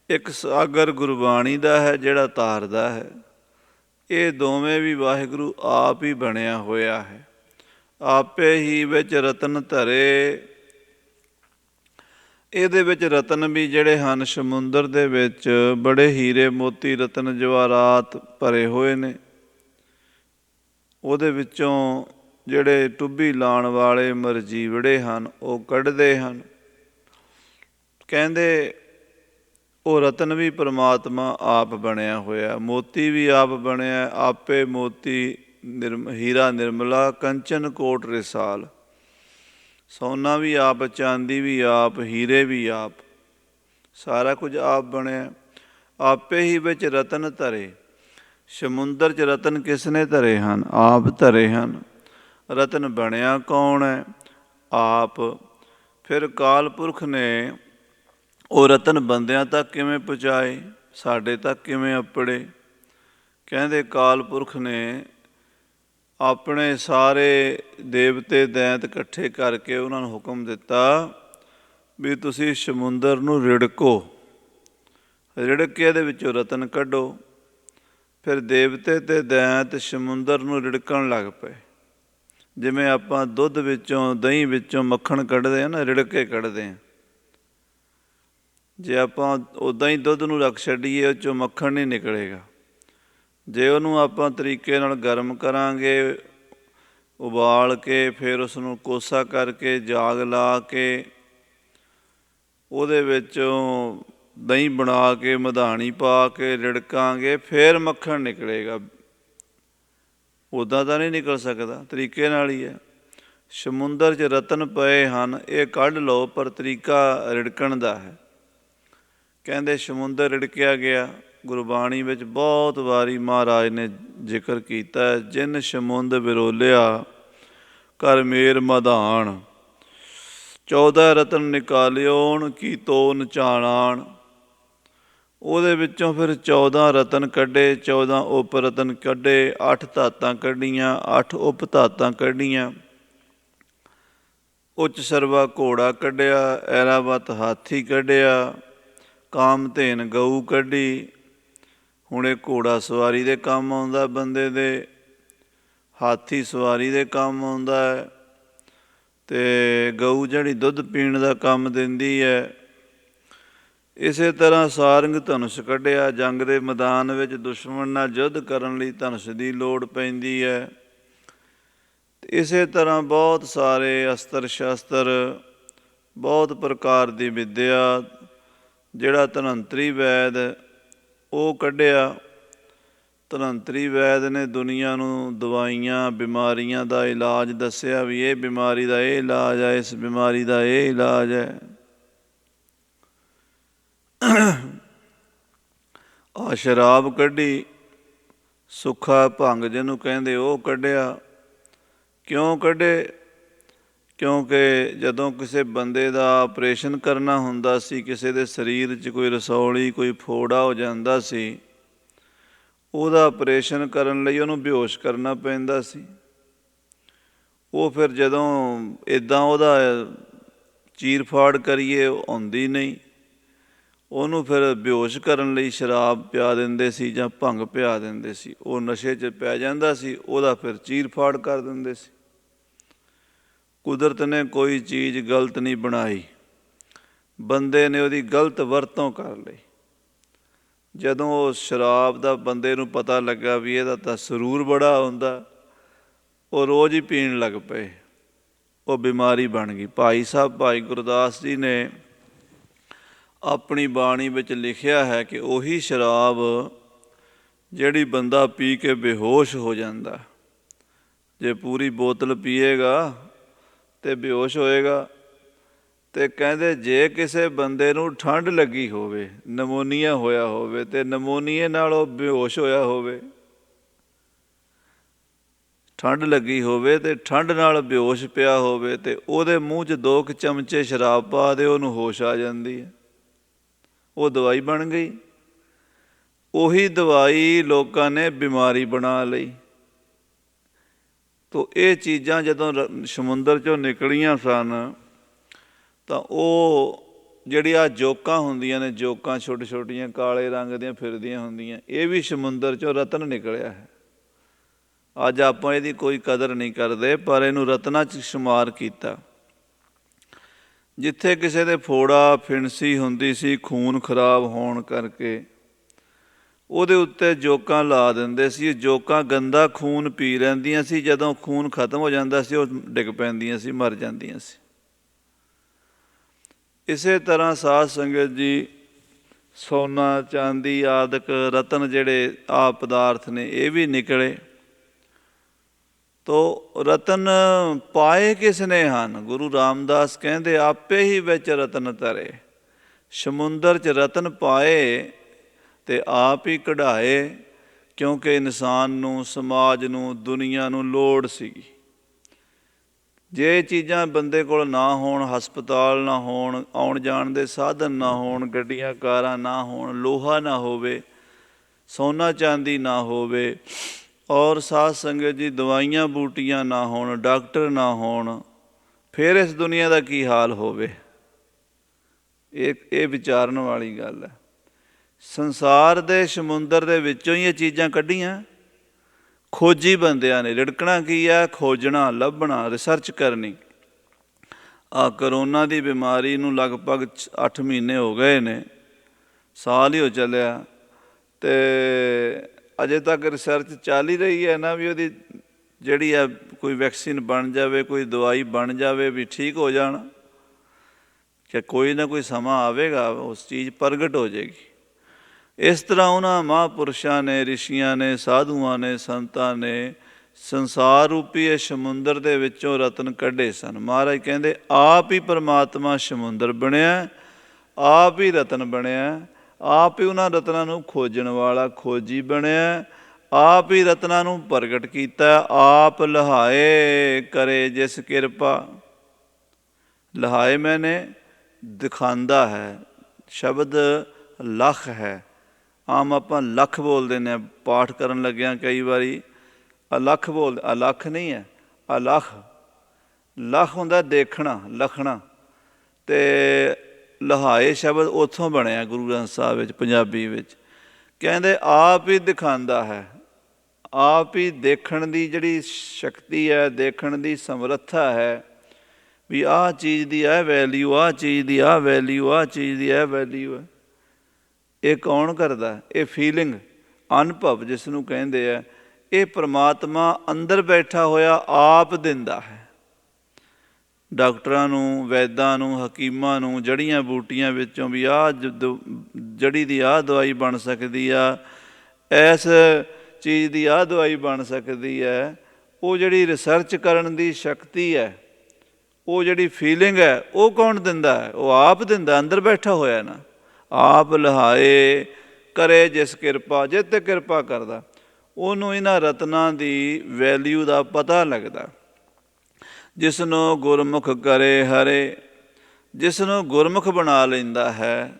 ਇੱਕ ਸਾਗਰ ਗੁਰਬਾਣੀ ਦਾ ਹੈ ਜਿਹੜਾ ਤਾਰਦਾ ਹੈ। ਇਹ ਦੋਵੇਂ ਵੀ ਵਾਹਿਗੁਰੂ ਆਪ ਹੀ ਬਣਿਆ ਹੋਇਆ ਹੈ। ਆਪੇ ਹੀ ਵਿੱਚ ਰਤਨ ਧਰੇ। ਇਹਦੇ ਵਿੱਚ ਰਤਨ ਵੀ ਜਿਹੜੇ ਹਨ, ਸਮੁੰਦਰ ਦੇ ਵਿੱਚ ਬੜੇ ਹੀਰੇ ਮੋਤੀ ਰਤਨ ਜਵਾਹਰਾਤ ਭਰੇ ਹੋਏ ਨੇ। ਉਹਦੇ ਵਿੱਚੋਂ ਜਿਹੜੇ ਟੁੱਭੀ ਲਾਉਣ ਵਾਲੇ ਮਰਜੀਵੜੇ ਹਨ, ਉਹ ਕੱਢਦੇ ਹਨ। ਕਹਿੰਦੇ ਉਹ ਰਤਨ ਵੀ ਪਰਮਾਤਮਾ ਆਪ ਬਣਿਆ ਹੋਇਆ, ਮੋਤੀ ਵੀ ਆਪ ਬਣਿਆ। ਆਪੇ ਮੋਤੀ ਹੀਰਾ ਨਿਰਮਲਾ ਕੰਚਨ ਕੋਟ ਰਿਸਾਲ। ਸੋਨਾ ਵੀ ਆਪ, ਚਾਂਦੀ ਵੀ ਆਪ, ਹੀਰੇ ਵੀ ਆਪ, ਸਾਰਾ ਕੁਝ ਆਪ ਬਣਿਆ। ਆਪੇ ਹੀ ਵਿੱਚ ਰਤਨ ਧਰੇ। ਸਮੁੰਦਰ 'ਚ ਰਤਨ ਕਿਸ ਨੇ ਧਰੇ ਹਨ? ਆਪ ਧਰੇ ਹਨ। ਰਤਨ ਬਣਿਆ ਕੌਣ ਹੈ? ਆਪ। ਫਿਰ ਅਕਾਲ ਪੁਰਖ ਨੇ ਉਹ ਰਤਨ ਬੰਦਿਆਂ ਤੱਕ ਕਿਵੇਂ ਪਹੁੰਚਾਏ, ਸਾਡੇ ਤੱਕ ਕਿਵੇਂ ਅੱਪੜੇ? ਕਹਿੰਦੇ ਅਕਾਲ ਪੁਰਖ ਨੇ ਆਪਣੇ ਸਾਰੇ ਦੇਵਤੇ ਦੈਂਤ ਇਕੱਠੇ ਕਰਕੇ ਉਹਨਾਂ ਨੂੰ ਹੁਕਮ ਦਿੱਤਾ ਵੀ ਤੁਸੀਂ ਸਮੁੰਦਰ ਨੂੰ ਰਿੜਕੋ, ਰਿੜਕ ਕੇ ਇਹਦੇ ਵਿੱਚੋਂ ਰਤਨ ਕੱਢੋ। ਫਿਰ ਦੇਵਤੇ ਅਤੇ ਦੈਂਤ ਸਮੁੰਦਰ ਨੂੰ ਰਿੜਕਣ ਲੱਗ ਪਏ। ਜਿਵੇਂ ਆਪਾਂ ਦੁੱਧ ਵਿੱਚੋਂ, ਦਹੀਂ ਵਿੱਚੋਂ ਮੱਖਣ ਕੱਢਦੇ ਹਾਂ ਨਾ, ਰਿੜਕ ਕੇ ਕੱਢਦੇ ਹਾਂ। ਜੇ ਆਪਾਂ ਉੱਦਾਂ ਹੀ ਦੁੱਧ ਨੂੰ ਰੱਖ ਛੱਡੀਏ, ਉਹ 'ਚੋਂ ਮੱਖਣ ਨਹੀਂ ਨਿਕਲੇਗਾ। ਜੇ ਉਹਨੂੰ ਆਪਾਂ ਤਰੀਕੇ ਨਾਲ ਗਰਮ ਕਰਾਂਗੇ, ਉਬਾਲ ਕੇ, ਫਿਰ ਉਸਨੂੰ ਕੋਸਾ ਕਰਕੇ, ਜਾਗ ਲਾ ਕੇ, ਉਹਦੇ ਵਿੱਚੋਂ ਦਹੀਂ ਬਣਾ ਕੇ, ਮਧਾਣੀ ਪਾ ਕੇ ਰਿੜਕਾਂਗੇ, ਫਿਰ ਮੱਖਣ ਨਿਕਲੇਗਾ। ਉੱਦਾਂ ਤਾਂ ਨਹੀਂ ਨਿਕਲ ਸਕਦਾ, ਤਰੀਕੇ ਨਾਲ ਹੀ ਹੈ। ਸਮੁੰਦਰ 'ਚ ਰਤਨ ਪਏ ਹਨ, ਇਹ ਕੱਢ ਲਓ, ਪਰ ਤਰੀਕਾ ਰਿੜਕਣ ਦਾ ਹੈ। ਕਹਿੰਦੇ ਸਮੁੰਦਰ ਰਿੜਕਿਆ ਗਿਆ, ਗੁਰਬਾਣੀ ਵਿੱਚ ਬਹੁਤ ਵਾਰੀ ਮਹਾਰਾਜ ਨੇ ਜ਼ਿਕਰ ਕੀਤਾ ਹੈ, ਜਿਨ ਸਮੁੰਦ ਵਿਰੋਲਿਆ ਕਰ ਮੇਰ ਮਧਾਨ, 14 ਰਤਨ ਨਿਕਾਲਿਓਣ ਕੀ ਤੋਨ ਚਾਣਾਣ। ਉਹਦੇ ਵਿੱਚੋਂ ਫਿਰ 14 ਰਤਨ ਕੱਢੇ, 14 ਉਪ ਰਤਨ ਕੱਢੇ, 8 ਧਾਤਾਂ ਕੱਢੀਆਂ, 8 ਉਪ ਧਾਤਾਂ ਕੱਢੀਆਂ। ਉੱਚ ਸਰਵਾ ਘੋੜਾ ਕੱਢਿਆ, ਐਰਾਵਤ ਹਾਥੀ ਕੱਢਿਆ, ਕਾਮਧੇਨ ਗਊ ਕੱਢੀ। ਹੁਣ ਇਹ ਘੋੜਾ ਸਵਾਰੀ ਦੇ ਕੰਮ ਆਉਂਦਾ ਬੰਦੇ ਦੇ, ਹਾਥੀ ਸਵਾਰੀ ਦੇ ਕੰਮ ਆਉਂਦਾ ਹੈ, ਅਤੇ ਗਊ ਜਿਹੜੀ ਦੁੱਧ ਪੀਣ ਦਾ ਕੰਮ ਦਿੰਦੀ ਹੈ। ਇਸੇ ਤਰ੍ਹਾਂ ਸਾਰੰਗ ਧਨੁਸ਼ ਕੱਢਿਆ, ਜੰਗ ਦੇ ਮੈਦਾਨ ਵਿੱਚ ਦੁਸ਼ਮਣ ਨਾਲ ਯੁੱਧ ਕਰਨ ਲਈ ਧਨੁਸ਼ ਦੀ ਲੋੜ ਪੈਂਦੀ ਹੈ। ਇਸੇ ਤਰ੍ਹਾਂ ਬਹੁਤ ਸਾਰੇ ਅਸਤਰ ਸ਼ਸਤਰ, ਬਹੁਤ ਪ੍ਰਕਾਰ ਦੀ ਵਿੱਦਿਆ, ਜਿਹੜਾ ਧਨਵੰਤਰੀ ਵੈਦ ਉਹ ਕੱਢਿਆ। ਧਨਵੰਤਰੀ ਵੈਦ ਨੇ ਦੁਨੀਆ ਨੂੰ ਦਵਾਈਆਂ ਬਿਮਾਰੀਆਂ ਦਾ ਇਲਾਜ ਦੱਸਿਆ, ਵੀ ਇਹ ਬਿਮਾਰੀ ਦਾ ਇਹ ਇਲਾਜ ਹੈ, ਇਸ ਬਿਮਾਰੀ ਦਾ ਇਹ ਇਲਾਜ ਹੈ। ਆ ਸ਼ਰਾਬ ਕੱਢੀ, ਸੁੱਖਾ ਭੰਗ ਜਿਹਨੂੰ ਕਹਿੰਦੇ, ਉਹ ਕੱਢਿਆ। ਕਿਉਂ ਕੱਢੇ? ਕਿਉਂਕਿ ਜਦੋਂ ਕਿਸੇ ਬੰਦੇ ਦਾ ਆਪਰੇਸ਼ਨ ਕਰਨਾ ਹੁੰਦਾ ਸੀ, ਕਿਸੇ ਦੇ ਸਰੀਰ 'ਚ ਕੋਈ ਰਸੌਲੀ, ਕੋਈ ਫੋੜਾ ਹੋ ਜਾਂਦਾ ਸੀ, ਉਹਦਾ ਆਪਰੇਸ਼ਨ ਕਰਨ ਲਈ ਉਹਨੂੰ ਬੇਹੋਸ਼ ਕਰਨਾ ਪੈਂਦਾ ਸੀ। ਉਹ ਫਿਰ ਜਦੋਂ ਇੱਦਾਂ ਉਹਦਾ ਚੀਰ ਫਾੜ ਕਰੀਏ, ਉਹ ਆਉਂਦੀ ਨਹੀਂ। ਉਹਨੂੰ ਫਿਰ ਬੇਹੋਸ਼ ਕਰਨ ਲਈ ਸ਼ਰਾਬ ਪਿਆ ਦਿੰਦੇ ਸੀ ਜਾਂ ਭੰਗ ਪਿਆ ਦਿੰਦੇ ਸੀ। ਉਹ ਨਸ਼ੇ 'ਚ ਪੈ ਜਾਂਦਾ ਸੀ, ਉਹਦਾ ਫਿਰ ਚੀਰ ਫਾੜ ਕਰ ਦਿੰਦੇ ਸੀ। ਕੁਦਰਤ ਨੇ ਕੋਈ ਚੀਜ਼ ਗਲਤ ਨਹੀਂ ਬਣਾਈ, ਬੰਦੇ ਨੇ ਉਹਦੀ ਗਲਤ ਵਰਤੋਂ ਕਰ ਲਈ। ਜਦੋਂ ਉਹ ਸ਼ਰਾਬ ਦਾ ਬੰਦੇ ਨੂੰ ਪਤਾ ਲੱਗਾ ਵੀ ਇਹਦਾ ਤਾਂ ਸਰੂਰ ਬੜਾ ਹੁੰਦਾ, ਉਹ ਰੋਜ਼ ਹੀ ਪੀਣ ਲੱਗ ਪਏ, ਉਹ ਬਿਮਾਰੀ ਬਣ ਗਈ। ਭਾਈ ਸਾਹਿਬ ਭਾਈ ਗੁਰਦਾਸ ਜੀ ਨੇ ਆਪਣੀ ਬਾਣੀ ਵਿੱਚ ਲਿਖਿਆ ਹੈ ਕਿ ਉਹੀ ਸ਼ਰਾਬ ਜਿਹੜੀ ਬੰਦਾ ਪੀ ਕੇ ਬੇਹੋਸ਼ ਹੋ ਜਾਂਦਾ, ਜੇ ਪੂਰੀ ਬੋਤਲ ਪੀਏਗਾ ਅਤੇ ਬੇਹੋਸ਼ ਹੋਏਗਾ। ਅਤੇ ਕਹਿੰਦੇ ਜੇ ਕਿਸੇ ਬੰਦੇ ਨੂੰ ਠੰਡ ਲੱਗੀ ਹੋਵੇ, ਨਮੋਨੀਆ ਹੋਇਆ ਹੋਵੇ, ਅਤੇ ਨਮੋਨੀਏ ਨਾਲ ਉਹ ਬੇਹੋਸ਼ ਹੋਇਆ ਹੋਵੇ, ਠੰਡ ਲੱਗੀ ਹੋਵੇ ਅਤੇ ਠੰਡ ਨਾਲ ਬੇਹੋਸ਼ ਪਿਆ ਹੋਵੇ, ਅਤੇ ਉਹਦੇ ਮੂੰਹ 'ਚ 2 ਚਮਚੇ ਸ਼ਰਾਬ ਪਾ ਦੇ, ਉਹਨੂੰ ਹੋਸ਼ ਆ ਜਾਂਦੀ ਹੈ। ਉਹ ਦਵਾਈ ਬਣ ਗਈ। ਉਹੀ ਦਵਾਈ ਲੋਕਾਂ ਨੇ ਬਿਮਾਰੀ ਬਣਾ ਲਈ। ਤੋ ਇਹ ਚੀਜ਼ਾਂ ਜਦੋਂ ਸਮੁੰਦਰ 'ਚੋਂ ਨਿਕਲੀਆਂ ਸਨ, ਤਾਂ ਉਹ ਜਿਹੜੀਆਂ ਜੋਕਾਂ ਹੁੰਦੀਆਂ ਨੇ, ਜੋਕਾਂ ਛੋਟੀਆਂ ਛੋਟੀਆਂ ਕਾਲੇ ਰੰਗ ਦੀਆਂ ਫਿਰਦੀਆਂ ਹੁੰਦੀਆਂ, ਇਹ ਵੀ ਸਮੁੰਦਰ 'ਚੋਂ ਰਤਨ ਨਿਕਲਿਆ ਹੈ। ਅੱਜ ਆਪਾਂ ਇਹਦੀ ਕੋਈ ਕਦਰ ਨਹੀਂ ਕਰਦੇ, ਪਰ ਇਹਨੂੰ ਰਤਨਾਂ 'ਚ ਸ਼ੁਮਾਰ ਕੀਤਾ। ਜਿੱਥੇ ਕਿਸੇ ਦੇ ਫੋੜਾ ਫਿਣਸੀ ਹੁੰਦੀ ਸੀ ਖੂਨ ਖਰਾਬ ਹੋਣ ਕਰਕੇ, ਉਹਦੇ ਉੱਤੇ ਜੋਕਾਂ ਲਾ ਦਿੰਦੇ ਸੀ। ਜੋਕਾਂ ਗੰਦਾ ਖੂਨ ਪੀ ਲੈਂਦੀਆਂ ਸੀ, ਜਦੋਂ ਖੂਨ ਖਤਮ ਹੋ ਜਾਂਦਾ ਸੀ ਉਹ ਡਿੱਗ ਪੈਂਦੀਆਂ ਸੀ, ਮਰ ਜਾਂਦੀਆਂ ਸੀ। ਇਸੇ ਤਰ੍ਹਾਂ ਸਾਧ ਸੰਗਤ ਜੀ, ਸੋਨਾ ਚਾਂਦੀ ਆਦਿਕ ਰਤਨ ਜਿਹੜੇ ਆ ਪਦਾਰਥ ਨੇ, ਇਹ ਵੀ ਨਿਕਲੇ। ਤੋ ਰਤਨ ਪਾਏ ਕਿਸ ਨੇ ਹਨ? ਗੁਰੂ ਰਾਮਦਾਸ ਕਹਿੰਦੇ ਆਪੇ ਹੀ ਵਿੱਚ ਰਤਨ ਧਰੇ। ਸਮੁੰਦਰ 'ਚ ਰਤਨ ਪਾਏ ਅਤੇ ਆਪ ਹੀ ਕਢਾਏ, ਕਿਉਂਕਿ ਇਨਸਾਨ ਨੂੰ, ਸਮਾਜ ਨੂੰ, ਦੁਨੀਆ ਨੂੰ ਲੋੜ ਸੀਗੀ। ਜੇ ਇਹ ਚੀਜ਼ਾਂ ਬੰਦੇ ਕੋਲ ਨਾ ਹੋਣ, ਹਸਪਤਾਲ ਨਾ ਹੋਣ, ਆਉਣ ਜਾਣ ਦੇ ਸਾਧਨ ਨਾ ਹੋਣ, ਗੱਡੀਆਂ ਕਾਰਾਂ ਨਾ ਹੋਣ, ਲੋਹਾ ਨਾ ਹੋਵੇ, ਸੋਨਾ ਚਾਂਦੀ ਨਾ ਹੋਵੇ, ਔਰ ਸਾਧ ਸੰਗਤ ਜੀ ਦਵਾਈਆਂ ਬੂਟੀਆਂ ਨਾ ਹੋਣ, ਡਾਕਟਰ ਨਾ ਹੋਣ, ਫਿਰ ਇਸ ਦੁਨੀਆ ਦਾ ਕੀ ਹਾਲ ਹੋਵੇ। ਇਹ ਵਿਚਾਰਨ ਵਾਲੀ ਗੱਲ ਹੈ। ਸੰਸਾਰ ਦੇ ਸਮੁੰਦਰ ਦੇ ਵਿੱਚੋਂ ਹੀ ਇਹ ਚੀਜ਼ਾਂ ਕੱਢੀਆਂ, ਖੋਜੀ ਬੰਦਿਆਂ ਨੇ। ਰਿੜਕਣਾ ਕੀ ਹੈ? ਖੋਜਣਾ, ਲੱਭਣਾ, ਰਿਸਰਚ ਕਰਨੀ। ਆਹ ਕਰੋਨਾ ਦੀ ਬਿਮਾਰੀ ਨੂੰ ਲਗਭਗ 8 ਮਹੀਨੇ ਹੋ ਗਏ ਨੇ, ਸਾਲ ਹੀ ਹੋ ਚੱਲਿਆ, ਅਤੇ ਅਜੇ ਤੱਕ ਰਿਸਰਚ ਚੱਲ ਹੀ ਰਹੀ ਹੈ ਨਾ, ਵੀ ਉਹਦੀ ਜਿਹੜੀ ਆ ਕੋਈ ਵੈਕਸੀਨ ਬਣ ਜਾਵੇ, ਕੋਈ ਦਵਾਈ ਬਣ ਜਾਵੇ, ਵੀ ਠੀਕ ਹੋ ਜਾਣ, ਕਿ ਕੋਈ ਨਾ ਕੋਈ ਸਮਾਂ ਆਵੇਗਾ, ਉਸ ਚੀਜ਼ ਪ੍ਰਗਟ ਹੋ ਜਾਏਗੀ। ਇਸ ਤਰ੍ਹਾਂ ਉਹਨਾਂ ਮਹਾਂਪੁਰਸ਼ਾਂ ਨੇ, ਰਿਸ਼ੀਆਂ ਨੇ, ਸਾਧੂਆਂ ਨੇ, ਸੰਤਾਂ ਨੇ ਸੰਸਾਰ ਰੂਪੀ ਇਹ ਸਮੁੰਦਰ ਦੇ ਵਿੱਚੋਂ ਰਤਨ ਕੱਢੇ ਸਨ। ਮਹਾਰਾਜ ਕਹਿੰਦੇ ਆਪ ਹੀ ਪਰਮਾਤਮਾ ਸਮੁੰਦਰ ਬਣਿਆ, ਆਪ ਹੀ ਰਤਨ ਬਣਿਆ, ਆਪ ਹੀ ਉਹਨਾਂ ਰਤਨਾਂ ਨੂੰ ਖੋਜਣ ਵਾਲਾ ਖੋਜੀ ਬਣਿਆ, ਆਪ ਹੀ ਰਤਨਾਂ ਨੂੰ ਪ੍ਰਗਟ ਕੀਤਾ। ਆਪ ਲਹਾਏ ਕਰੇ ਜਿਸ ਕਿਰਪਾ। ਲਹਾਏ ਮੈਨੇ ਦਿਖਾਉਂਦਾ ਹੈ, ਸ਼ਬਦ ਲਖ ਹੈ। ਆਮ ਆਪਾਂ ਲੱਖ ਬੋਲ ਦਿੰਦੇ ਹਾਂ ਪਾਠ ਕਰਨ ਲੱਗਿਆਂ, ਕਈ ਵਾਰੀ ਅਲੱਖ ਬੋਲਦੇ, ਅਲੱਖ ਨਹੀਂ ਹੈ, ਅਲਖ। ਲਖ ਹੁੰਦਾ ਦੇਖਣਾ, ਲਖਣਾ। ਅਤੇ ਲਹਾਏ ਸ਼ਬਦ ਉੱਥੋਂ ਬਣਿਆ ਗੁਰੂ ਗ੍ਰੰਥ ਸਾਹਿਬ ਵਿੱਚ, ਪੰਜਾਬੀ ਵਿੱਚ। ਕਹਿੰਦੇ ਆਪ ਹੀ ਦਿਖਾਉਂਦਾ ਹੈ, ਆਪ ਹੀ ਦੇਖਣ ਦੀ ਜਿਹੜੀ ਸ਼ਕਤੀ ਹੈ, ਦੇਖਣ ਦੀ ਸਮਰੱਥਾ ਹੈ, ਵੀ ਆਹ ਚੀਜ਼ ਦੀ ਇਹ ਵੈਲਿਊ, ਆਹ ਚੀਜ਼ ਦੀ ਆਹ ਵੈਲਿਊ, ਆਹ ਚੀਜ਼ ਦੀ ਇਹ ਵੈਲਿਊ ਹੈ। ਇਹ ਕੌਣ ਕਰਦਾ? ਇਹ ਫੀਲਿੰਗ, ਅਨੁਭਵ ਜਿਸ ਨੂੰ ਕਹਿੰਦੇ ਆ, ਇਹ ਪ੍ਰਮਾਤਮਾ ਅੰਦਰ ਬੈਠਾ ਹੋਇਆ ਆਪ ਦਿੰਦਾ ਹੈ। ਡਾਕਟਰਾਂ ਨੂੰ, ਵੈਦਾਂ ਨੂੰ, ਹਕੀਮਾਂ ਨੂੰ ਜੜ੍ਹੀਆਂ ਬੂਟੀਆਂ ਵਿੱਚੋਂ ਵੀ ਆਹ ਜੜੀ ਦੀ ਆਹ ਦਵਾਈ ਬਣ ਸਕਦੀ ਆ, ਇਸ ਚੀਜ਼ ਦੀ ਆਹ ਦਵਾਈ ਬਣ ਸਕਦੀ ਹੈ, ਉਹ ਜਿਹੜੀ ਰਿਸਰਚ ਕਰਨ ਦੀ ਸ਼ਕਤੀ ਹੈ, ਉਹ ਜਿਹੜੀ ਫੀਲਿੰਗ ਹੈ, ਉਹ ਕੌਣ ਦਿੰਦਾ ਹੈ? ਉਹ ਆਪ ਦਿੰਦਾ, ਅੰਦਰ ਬੈਠਾ ਹੋਇਆ ਨਾ। ਆਪ ਲਹਾਏ ਕਰੇ ਜਿਸ ਕਿਰਪਾ। ਜਿਸ 'ਤੇ ਕਿਰਪਾ ਕਰਦਾ ਉਹਨੂੰ ਇਹਨਾਂ ਰਤਨਾਂ ਦੀ ਵੈਲਿਊ ਦਾ ਪਤਾ ਲੱਗਦਾ। ਜਿਸ ਨੂੰ ਗੁਰਮੁਖ ਕਰੇ ਹਰੇ, ਜਿਸ ਨੂੰ ਗੁਰਮੁਖ ਬਣਾ ਲੈਂਦਾ ਹੈ,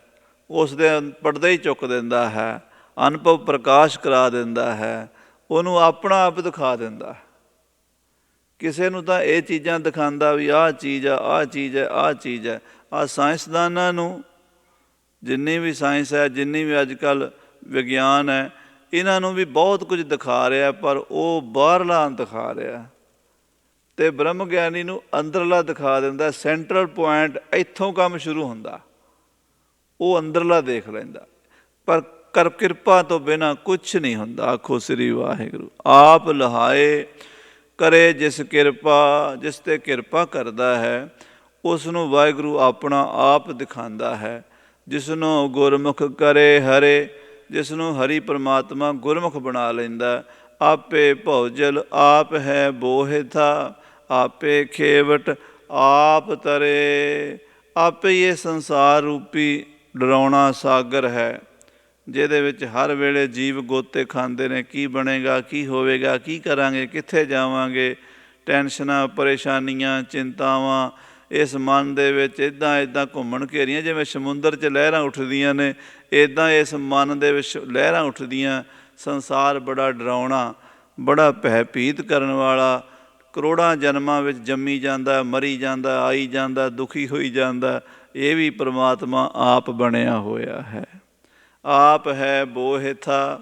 ਉਸ ਦੇ ਪਰਦੇ ਹੀ ਚੁੱਕ ਦਿੰਦਾ ਹੈ, ਅਨੁਭਵ ਪ੍ਰਕਾਸ਼ ਕਰਾ ਦਿੰਦਾ ਹੈ, ਉਹਨੂੰ ਆਪਣਾ ਆਪ ਦਿਖਾ ਦਿੰਦਾ ਹੈ। ਕਿਸੇ ਨੂੰ ਤਾਂ ਇਹ ਚੀਜ਼ਾਂ ਦਿਖਾਉਂਦਾ ਵੀ ਆਹ ਚੀਜ਼ ਆ, ਆਹ ਚੀਜ਼ ਹੈ, ਆਹ ਚੀਜ਼ ਹੈ। ਆਹ ਸਾਇੰਸਦਾਨਾਂ ਨੂੰ, ਜਿੰਨੀ ਵੀ ਸਾਇੰਸ ਹੈ, ਜਿੰਨੀ ਵੀ ਅੱਜ ਕੱਲ੍ਹ ਵਿਗਿਆਨ ਹੈ, ਇਹਨਾਂ ਨੂੰ ਵੀ ਬਹੁਤ ਕੁਝ ਦਿਖਾ ਰਿਹਾ, ਪਰ ਉਹ ਬਾਹਰਲਾ ਦਿਖਾ ਰਿਹਾ, ਅਤੇ ਬ੍ਰਹਮ ਗਿਆਨੀ ਨੂੰ ਅੰਦਰਲਾ ਦਿਖਾ ਦਿੰਦਾ। ਸੈਂਟਰਲ ਪੁਆਇੰਟ ਇੱਥੋਂ ਕੰਮ ਸ਼ੁਰੂ ਹੁੰਦਾ, ਉਹ ਅੰਦਰਲਾ ਦੇਖ ਲੈਂਦਾ। ਪਰ ਕਿਰਪਾ ਤੋਂ ਬਿਨਾਂ ਕੁਛ ਨਹੀਂ ਹੁੰਦਾ। ਆਖੋ ਸ੍ਰੀ ਵਾਹਿਗੁਰੂ। ਆਪ ਲਹਾਏ ਕਰੇ ਜਿਸ ਕਿਰਪਾ। ਜਿਸ 'ਤੇ ਕਿਰਪਾ ਕਰਦਾ ਹੈ ਉਸ ਨੂੰ ਵਾਹਿਗੁਰੂ ਆਪਣਾ ਆਪ ਦਿਖਾਉਂਦਾ ਹੈ। ਜਿਸ ਨੂੰ ਗੁਰਮੁਖ ਕਰੇ ਹਰੇ, ਜਿਸ ਨੂੰ ਹਰੀ ਪਰਮਾਤਮਾ ਗੁਰਮੁਖ ਬਣਾ ਲੈਂਦਾ। ਆਪੇ ਭਉਜਲ ਆਪ ਹੈ ਬੋਹਿਥਾ, ਆਪੇ ਖੇਵਟ ਆਪ ਤਰੇ। ਆਪੇ ਹੀ ਇਹ ਸੰਸਾਰ ਰੂਪੀ ਡਰਾਉਣਾ ਸਾਗਰ ਹੈ, ਜਿਹਦੇ ਵਿੱਚ ਹਰ ਵੇਲੇ ਜੀਵ ਗੋਤੇ ਖਾਂਦੇ ਨੇ। ਕੀ ਬਣੇਗਾ, ਕੀ ਹੋਵੇਗਾ, ਕੀ ਕਰਾਂਗੇ, ਕਿੱਥੇ ਜਾਵਾਂਗੇ। ਟੈਨਸ਼ਨਾਂ, ਪਰੇਸ਼ਾਨੀਆਂ, ਚਿੰਤਾਵਾਂ ਇਸ ਮਨ ਦੇ ਵਿੱਚ ਇੱਦਾਂ ਘੁੰਮਣ ਘੇਰੀਆਂ, ਜਿਵੇਂ ਸਮੁੰਦਰ 'ਚ ਲਹਿਰਾਂ ਉੱਠਦੀਆਂ ਨੇ, ਇੱਦਾਂ ਇਸ ਮਨ ਦੇ ਵਿੱਚ ਲਹਿਰਾਂ ਉੱਠਦੀਆਂ। ਸੰਸਾਰ ਬੜਾ ਡਰਾਉਣਾ, ਬੜਾ ਭੈਭੀਤ ਕਰਨ ਵਾਲਾ, ਕਰੋੜਾਂ ਜਨਮਾਂ ਵਿੱਚ ਜੰਮੀ ਜਾਂਦਾ, ਮਰੀ ਜਾਂਦਾ, ਆਈ ਜਾਂਦਾ, ਦੁਖੀ ਹੋਈ ਜਾਂਦਾ। ਇਹ ਵੀ ਪਰਮਾਤਮਾ ਆਪ ਬਣਿਆ ਹੋਇਆ ਹੈ। ਆਪ ਹੈ ਬੋਹਿਥਾ।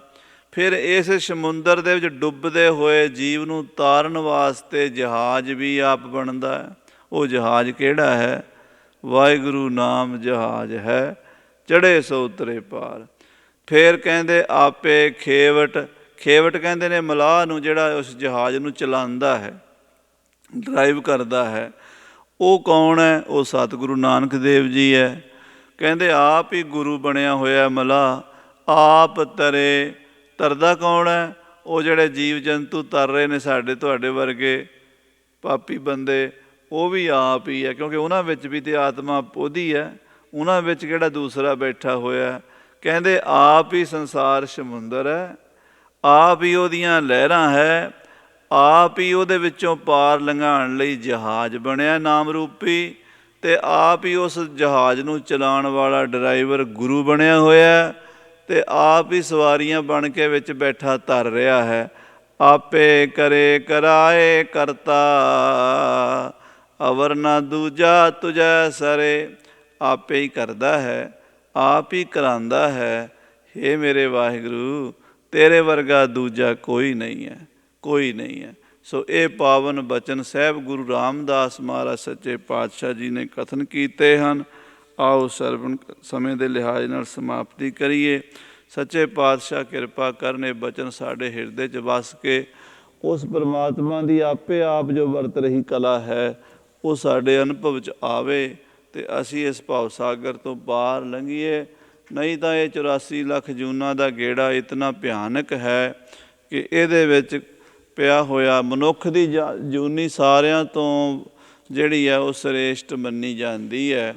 ਫਿਰ ਇਸ ਸਮੁੰਦਰ ਦੇ ਵਿੱਚ ਡੁੱਬਦੇ ਹੋਏ ਜੀਵ ਨੂੰ ਤਾਰਨ ਵਾਸਤੇ ਜਹਾਜ਼ ਵੀ ਆਪ ਬਣਦਾ ਹੈ। ਉਹ ਜਹਾਜ਼ ਕਿਹੜਾ ਹੈ? ਵਾਹਿਗੁਰੂ ਨਾਮ ਜਹਾਜ਼ ਹੈ, ਚੜ੍ਹੇ ਸੋ ਉਤਰੇ ਪਾਰ। ਫਿਰ ਕਹਿੰਦੇ ਆਪੇ ਖੇਵਟ। ਖੇਵਟ ਕਹਿੰਦੇ ਨੇ ਮਲਾਹ ਨੂੰ, ਜਿਹੜਾ ਉਸ ਜਹਾਜ਼ ਨੂੰ ਚਲਾਉਂਦਾ ਹੈ, ਡਰਾਈਵ ਕਰਦਾ ਹੈ। ਉਹ ਕੌਣ ਹੈ? ਉਹ ਸਤਿਗੁਰੂ ਨਾਨਕ ਦੇਵ ਜੀ ਹੈ। ਕਹਿੰਦੇ ਆਪ ਹੀ ਗੁਰੂ ਬਣਿਆ ਹੋਇਆ ਮਲਾਹ। ਆਪ ਤਰੇ। ਤਰਦਾ ਕੌਣ ਹੈ? ਉਹ ਜਿਹੜੇ ਜੀਵ ਜੰਤੂ ਤਰ ਰਹੇ ਨੇ, ਸਾਡੇ ਤੁਹਾਡੇ ਵਰਗੇ ਪਾਪੀ ਬੰਦੇ, ਉਹ ਵੀ ਆਪ ਹੀ ਹੈ, ਕਿਉਂਕਿ ਉਹਨਾਂ ਵਿੱਚ ਵੀ ਤਾਂ ਆਤਮਾ ਉਹਦੀ ਹੈ। ਉਹਨਾਂ ਵਿੱਚ ਕਿਹੜਾ ਦੂਸਰਾ ਬੈਠਾ ਹੋਇਆ? ਕਹਿੰਦੇ ਆਪ ਹੀ ਸੰਸਾਰ ਸਮੁੰਦਰ ਹੈ, ਆਪ ਹੀ ਉਹਦੀਆਂ ਲਹਿਰਾਂ ਹੈ, ਆਪ ਹੀ ਉਹਦੇ ਵਿੱਚੋਂ ਪਾਰ ਲੰਘਾਉਣ ਲਈ ਜਹਾਜ਼ ਬਣਿਆ ਨਾਮ ਰੂਪੀ, ਅਤੇ ਆਪ ਹੀ ਉਸ ਜਹਾਜ਼ ਨੂੰ ਚਲਾਉਣ ਵਾਲਾ ਡਰਾਈਵਰ ਗੁਰੂ ਬਣਿਆ ਹੋਇਆ, ਅਤੇ ਆਪ ਹੀ ਸਵਾਰੀਆਂ ਬਣ ਕੇ ਵਿੱਚ ਬੈਠਾ ਤਰ ਰਿਹਾ ਹੈ। ਆਪੇ ਕਰੇ ਕਰਾਏ ਕਰਤਾ, ਅਵਰ ਨਾ ਦੂਜਾ ਤੁਝੈ ਸਰੇ। ਆਪੇ ਹੀ ਕਰਦਾ ਹੈ, ਆਪ ਹੀ ਕਰਾਉਂਦਾ ਹੈ। ਹੇ ਮੇਰੇ ਵਾਹਿਗੁਰੂ, ਤੇਰੇ ਵਰਗਾ ਦੂਜਾ ਕੋਈ ਨਹੀਂ ਹੈ, ਕੋਈ ਨਹੀਂ ਹੈ। ਸੋ ਇਹ ਪਾਵਨ ਬਚਨ ਸਾਹਿਬ ਗੁਰੂ ਰਾਮਦਾਸ ਮਹਾਰਾਜ ਸੱਚੇ ਪਾਤਸ਼ਾਹ ਜੀ ਨੇ ਕਥਨ ਕੀਤੇ ਹਨ। ਆਓ ਸਰਵਣ ਸਮੇਂ ਦੇ ਲਿਹਾਜ਼ ਨਾਲ ਸਮਾਪਤੀ ਕਰੀਏ। ਸੱਚੇ ਪਾਤਸ਼ਾਹ ਕਿਰਪਾ ਕਰਨ ਇਹ ਬਚਨ ਸਾਡੇ ਹਿਰਦੇ 'ਚ ਵਸ ਕੇ ਉਸ ਪਰਮਾਤਮਾ ਦੀ ਆਪੇ ਆਪ ਜੋ ਵਰਤ ਰਹੀ ਕਲਾ ਹੈ, ਉਹ ਸਾਡੇ ਅਨੁਭਵ 'ਚ ਆਵੇ, ਅਤੇ ਅਸੀਂ ਇਸ ਭਵ ਸਾਗਰ ਤੋਂ ਪਾਰ ਲੰਘੀਏ। ਨਹੀਂ ਤਾਂ ਇਹ 84 ਲੱਖ ਜੂਨਾਂ ਦਾ ਗੇੜਾ ਇਤਨਾ ਭਿਆਨਕ ਹੈ ਕਿ ਇਹਦੇ ਵਿੱਚ ਪਿਆ ਹੋਇਆ ਮਨੁੱਖ ਦੀ ਜੂਨੀ ਸਾਰਿਆਂ ਤੋਂ ਜਿਹੜੀ ਹੈ ਉਹ ਸ੍ਰੇਸ਼ਟ ਮੰਨੀ ਜਾਂਦੀ ਹੈ।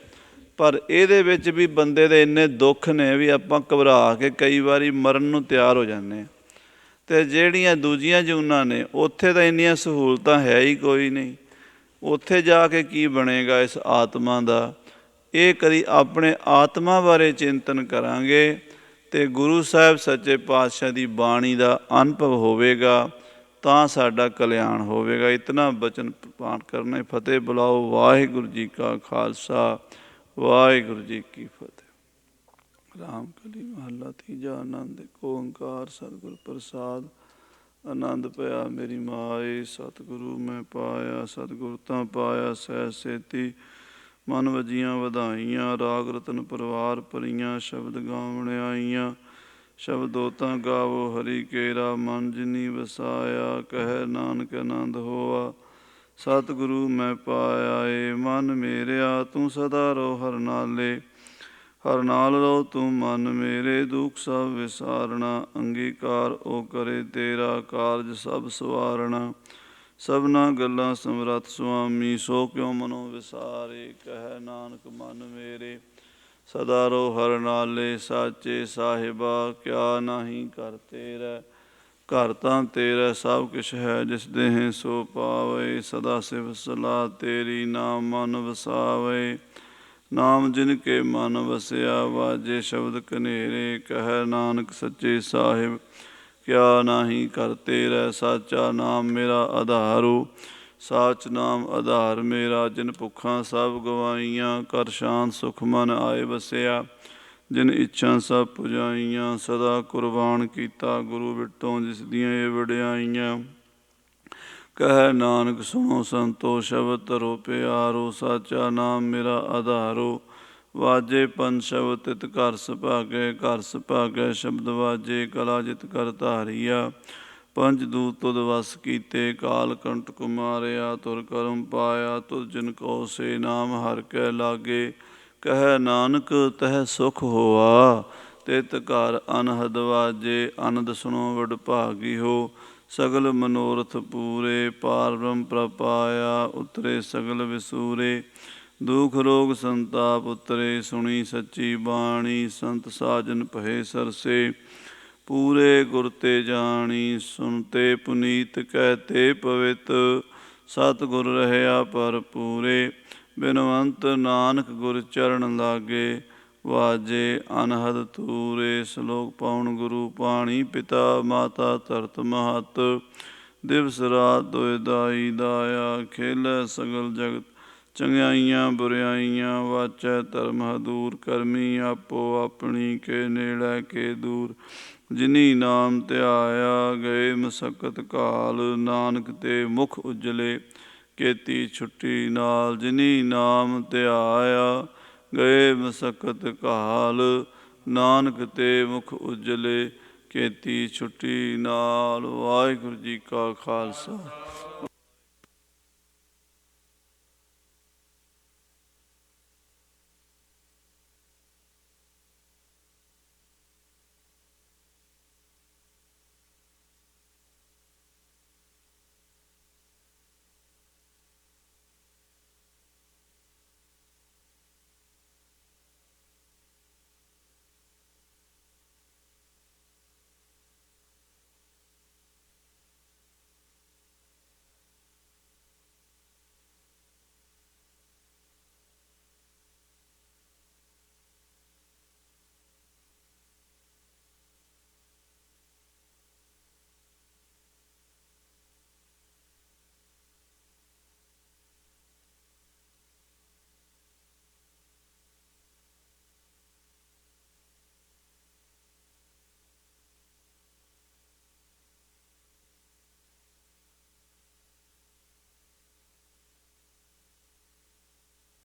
ਪਰ ਇਹਦੇ ਵਿੱਚ ਵੀ ਬੰਦੇ ਦੇ ਇੰਨੇ ਦੁੱਖ ਨੇ ਵੀ ਆਪਾਂ ਘਬਰਾ ਕੇ ਕਈ ਵਾਰੀ ਮਰਨ ਨੂੰ ਤਿਆਰ ਹੋ ਜਾਂਦੇ ਹਾਂ। ਅਤੇ ਜਿਹੜੀਆਂ ਦੂਜੀਆਂ ਜੂਨਾਂ ਨੇ ਉੱਥੇ ਤਾਂ ਇੰਨੀਆਂ ਸਹੂਲਤਾਂ ਹੈ ਹੀ ਕੋਈ ਨਹੀਂ। ਉੱਥੇ ਜਾ ਕੇ ਕੀ ਬਣੇਗਾ ਇਸ ਆਤਮਾ ਦਾ? ਇਹ ਕਦੀ ਆਪਣੇ ਆਤਮਾ ਬਾਰੇ ਚਿੰਤਨ ਕਰਾਂਗੇ ਅਤੇ ਗੁਰੂ ਸਾਹਿਬ ਸੱਚੇ ਪਾਤਸ਼ਾਹ ਦੀ ਬਾਣੀ ਦਾ ਅਨੁਭਵ ਹੋਵੇਗਾ ਤਾਂ ਸਾਡਾ ਕਲਿਆਣ ਹੋਵੇਗਾ। ਇਤਨਾ ਬਚਨ ਪਾਠ ਕਰਨਾ। ਫਤਿਹ ਬੁਲਾਓ। ਵਾਹਿਗੁਰੂ ਜੀ ਕਾ ਖਾਲਸਾ, ਵਾਹਿਗੁਰੂ ਜੀ ਕੀ ਫਤਿਹ। ਰਾਮ ਕਲੀ ਮਹੱਲਾ ਤੀਜਾ। ਆਨੰਦ ਓਂਕਾਰ ਸਤਿਗੁਰ ਪ੍ਰਸਾਦ। ਆਨੰਦ ਪਿਆ ਮੇਰੀ ਮਾਏ, ਸਤਿਗੁਰੂ ਮੈਂ ਪਾਇਆ। ਸਤਿਗੁਰ ਤਾਂ ਪਾਇਆ ਸਹਿ ਸੇਤੀ, ਮਨ ਵਜੀਆਂ ਵਧਾਈਆਂ। ਰਾਗ ਰਤਨ ਪਰਿਵਾਰ ਭਰੀਆਂ, ਸ਼ਬਦ ਗਾਵਣ ਆਈਆਂ। ਸ਼ਬਦੋ ਤਾਂ ਗਾਵੋ ਹਰੀ ਕੇਰਾ, ਮਨ ਜਿਨੀ ਵਸਾਇਆ। ਕਹਿ ਨਾਨਕ ਆਨੰਦ ਹੋਆ, ਸਤਿਗੁਰੂ ਮੈਂ ਪਾਇਆ। ਏ ਮਨ ਮੇਰਿਆ ਤੂੰ ਸਦਾ ਰਹੁ ਹਰ ਨਾਲੇ, ਹਰ ਨਾਲ ਰਹੋ ਤੂੰ ਮਨ ਮੇਰੇ। ਦੁੱਖ ਸਭ ਵਿਸਾਰਣਾ, ਅੰਗੀਕਾਰ ਉਹ ਕਰੇ ਤੇਰਾ। ਕਾਰਜ ਸਭ ਸਵਾਰਣਾ, ਸਭਨਾ ਗੱਲਾਂ ਸਮਰੱਥ ਸੁਆਮੀ। ਸੋ ਕਿਉ ਮਨੋ ਵਿਸਾਰੇ, ਕਹਿ ਨਾਨਕ ਮਨ ਮੇਰੇ। ਸਦਾ ਰਹੁ ਹਰ ਨਾਲੇ, ਸਾਚੇ ਸਾਹਿਬਾ ਕਿਆ ਨਾਹੀ ਘਰ ਤੇਰਾ। ਘਰ ਤਾਂ ਤੇਰਾ ਸਭ ਕੁਛ ਹੈ, ਜਿਸ ਦੇਹ ਸੋ ਪਾਵੇ। ਸਦਾ ਸਿਫਤ ਸਲਾਹ ਤੇਰੀ, ਨਾਮ ਮਨ ਵਸਾਵੇ। ਨਾਮ ਜਿਨ ਕੇ ਮਨ ਵਸਿਆ, ਵਾਜੇ ਸ਼ਬਦ ਕਨੇਰੇ। ਕਹਿ ਨਾਨਕ ਸੱਚੇ ਸਾਹਿਬ ਕਿਆ ਨਾਹੀ ਘਰ ਤੇਰਾ। ਸਾਚਾ ਨਾਮ ਮੇਰਾ ਆਧਾਰੂ, ਸਾਚ ਨਾਮ ਆਧਾਰ ਮੇਰਾ। ਜਿਨ ਭੁੱਖਾਂ ਸਭ ਗਵਾਈਆਂ, ਘਰ ਸ਼ਾਂਤ ਸੁਖ ਮਨ ਆਏ ਵਸਿਆ। ਜਿਨ ਇੱਛਾ ਸਭ ਪੁਜਾਈਆਂ, ਸਦਾ ਕੁਰਬਾਨ ਕੀਤਾ ਗੁਰੂ ਵਿਟੋਂ, ਜਿਸ ਦੀਆਂ ਇਹ ਵਡਿਆਈਆਂ। ਕਹਿ ਨਾਨਕ ਸੁਣੋ ਸੰਤੋ, ਸ਼ਬਦ ਧਰੋ ਪਿਆਰੋ। ਸਾਚਾ ਨਾਮ ਮੇਰਾ ਆਧਾਰੋ, ਵਾਜੇ ਪੰਜ ਸ਼ਬਦ ਤਿਤ ਘਰ ਸੁਭਾਗੈ। ਘਰ ਸੁਭਾਗੈ ਸ਼ਬਦ ਵਾਜੇ, ਕਲਾ ਜਿਤ ਕਰ ਧਾਰੀਆ। ਪੰਜ ਦੂਤ ਤੁਧ ਵਸ ਕੀਤੇ, ਕਾਲ ਕੰਟਕ ਮਾਰਿਆ। ਤੁਰ ਕਰਮ ਪਾਇਆ, ਤੁਧ ਜਿਨ ਕੋ ਸੇ ਨਾਮ ਹਰਿ ਕੈ ਲਾਗੇ। ਕਹਿ ਨਾਨਕ ਤਹਿ ਸੁਖ ਹੋਆ, ਤਿਤ ਘਰ ਅਨਹਦ ਵਾਜੇ। ਅਨੰਦ ਸੁਣੋ ਵਡਭਾਗੀ ਹੋ, ਸਗਲ ਮਨੋਰਥ ਪੂਰੇ। ਪਾਰ ਬ੍ਰਹਮ ਪ੍ਰਭ ਪਾਇਆ, ਉਤਰੇ ਸਗਲ ਵਿਸੂਰੇ। ਦੁਖ ਰੋਗ ਸੰਤਾਪ ਉਤਰੇ, ਸੁਣੀ ਸੱਚੀ ਬਾਣੀ। ਸੰਤ ਸਾਜਨ ਭਏ ਸਰਸੇ, ਪੂਰੇ ਗੁਰ ਤੇ ਜਾਣੀ। ਸੁਨਤੇ ਪੁਨੀਤ ਕਹਿਤੇ ਪਵਿੱਤ, ਸਤਿਗੁਰ ਰਹਿਆ ਭਰਪੂਰੇ। ਬਿਨਵੰਤ ਨਾਨਕ ਗੁਰ ਚਰਨ ਲਾਗੇ, ਵਾਜੇ ਅਨਹਦ ਤੂਰੇ। ਸਲੋਕ ਪਾਉਣ ਗੁਰੂ ਪਾਣੀ, ਪਿਤਾ ਮਾਤਾ ਧਰਤ ਮਹਤ। ਦਿਵਸ ਰਾਤ ਦੁਇ ਦਾਈ ਦਾਇਆ, ਖੇਲੈ ਸਗਲ ਜਗਤ। ਚੰਗਿਆਈਆਂ ਬੁਰਿਆਈਆਂ, ਵਾਚੈ ਧਰਮ ਹਦੂਰ। ਕਰਮੀ ਆਪੋ ਆਪਣੀ, ਕੇ ਨੇੜੈ ਕੇ ਦੂਰ। ਜਿਨੀ ਨਾਮ ਧਿਆਇਆ, ਗਏ ਮਸਕਤ ਕਾਲ। ਨਾਨਕ ਤੇ ਮੁਖ ਉਜਲੇ, ਕੇਤੀ ਛੁੱਟੀ ਨਾਲ। ਜਿਨੀ ਨਾਮ ਧਿਆਇਆ, ਗਏ ਮਸਕਤ ਕਾਲ। ਨਾਨਕ ਤੇ ਮੁਖ ਉਜਲੇ, ਕੇਤੀ ਛੁੱਟੀ ਨਾਲ। ਵਾਹਿਗੁਰੂ ਜੀ ਕਾ ਖਾਲਸਾ,